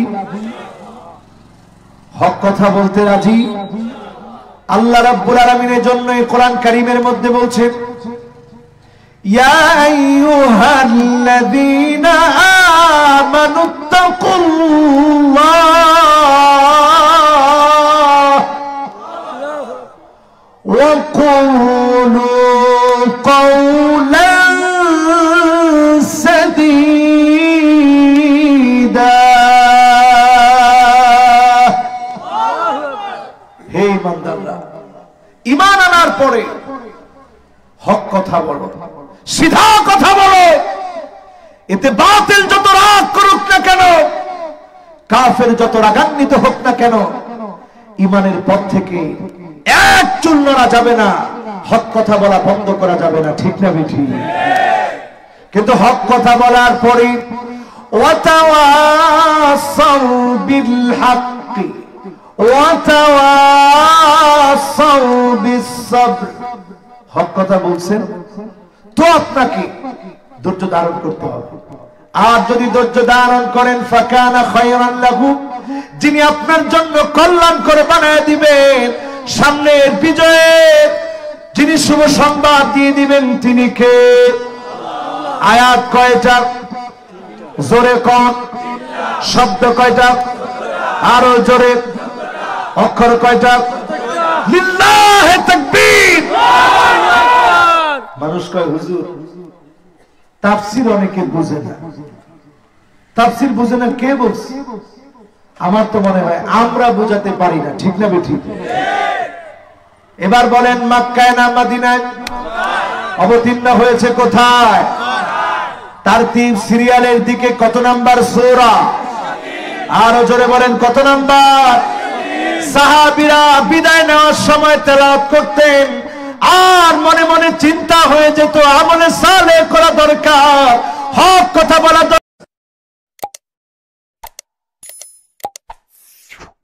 হক কথা বলতে রাজি। আল্লাহ রাব্বুল আলামিনের জন্য এই কোরআন কারীমের মধ্যে বলছে, ইয়া আইয়ুহাল্লাযীনা আমানুত্তাকুল্লাহ ওয়া কুলু কাওলান সাদীদা। হে ইমানদাররা, ঈমান আনার পরে হক কথা বলো, সিধা কথা বলো। এতে বাতিল যত রাগ করুক না কেন, কাফের যত রাগান্বিত হোক না কেন, ঈমানের পথ থেকে এক চুল নড়া যাবে না, হক কথা বলা বন্ধ করা যাবে না। ঠিক না বেঠিক? কিন্তু হক কথা বলার পরে ওয়াতাওয়াসাউ বিল হাক্কি ওয়াতাওয়াসাউ বিস সাবর, হক কথা বলছেন তো আপনাকে ধৈর্য ধারণ করতে হবে। আর যদি ধৈর্য ধারণ করেন ফাকানা খায়রান লাহু, যিনি আপনার জন্য কল্যাণ করে বানায় দিবেন, সামনের বিজয়ের যিনি শুভ সংবাদ দিয়ে দিবেন তিনি কে? আয়াত কয়টা? জোরে কোন? শব্দ কয়টা? আরো জোরে। অক্ষর কয়টা? লিল্লাহি তাকবীর। মানুষ কয় হুজুর তাফসীর অনেকে বুঝে না। তাফসীর বুঝে না কে বলছে? আমার তো মনে হয় আমরা বোঝাতে পারি না। ঠিক না বেঠিক? এবার বলেন মক্কায় না মদিনায়? অবতীর্ণ হয়েছে কোথায়? তারতিব সিরিয়ালের দিকে কত নাম্বার সূরা? আরো জোরে বলেন কত নাম্বার? সাহাবীরা বিদায় নেওয়ার সময় তেলাওয়াত করতেন আর মনে মনে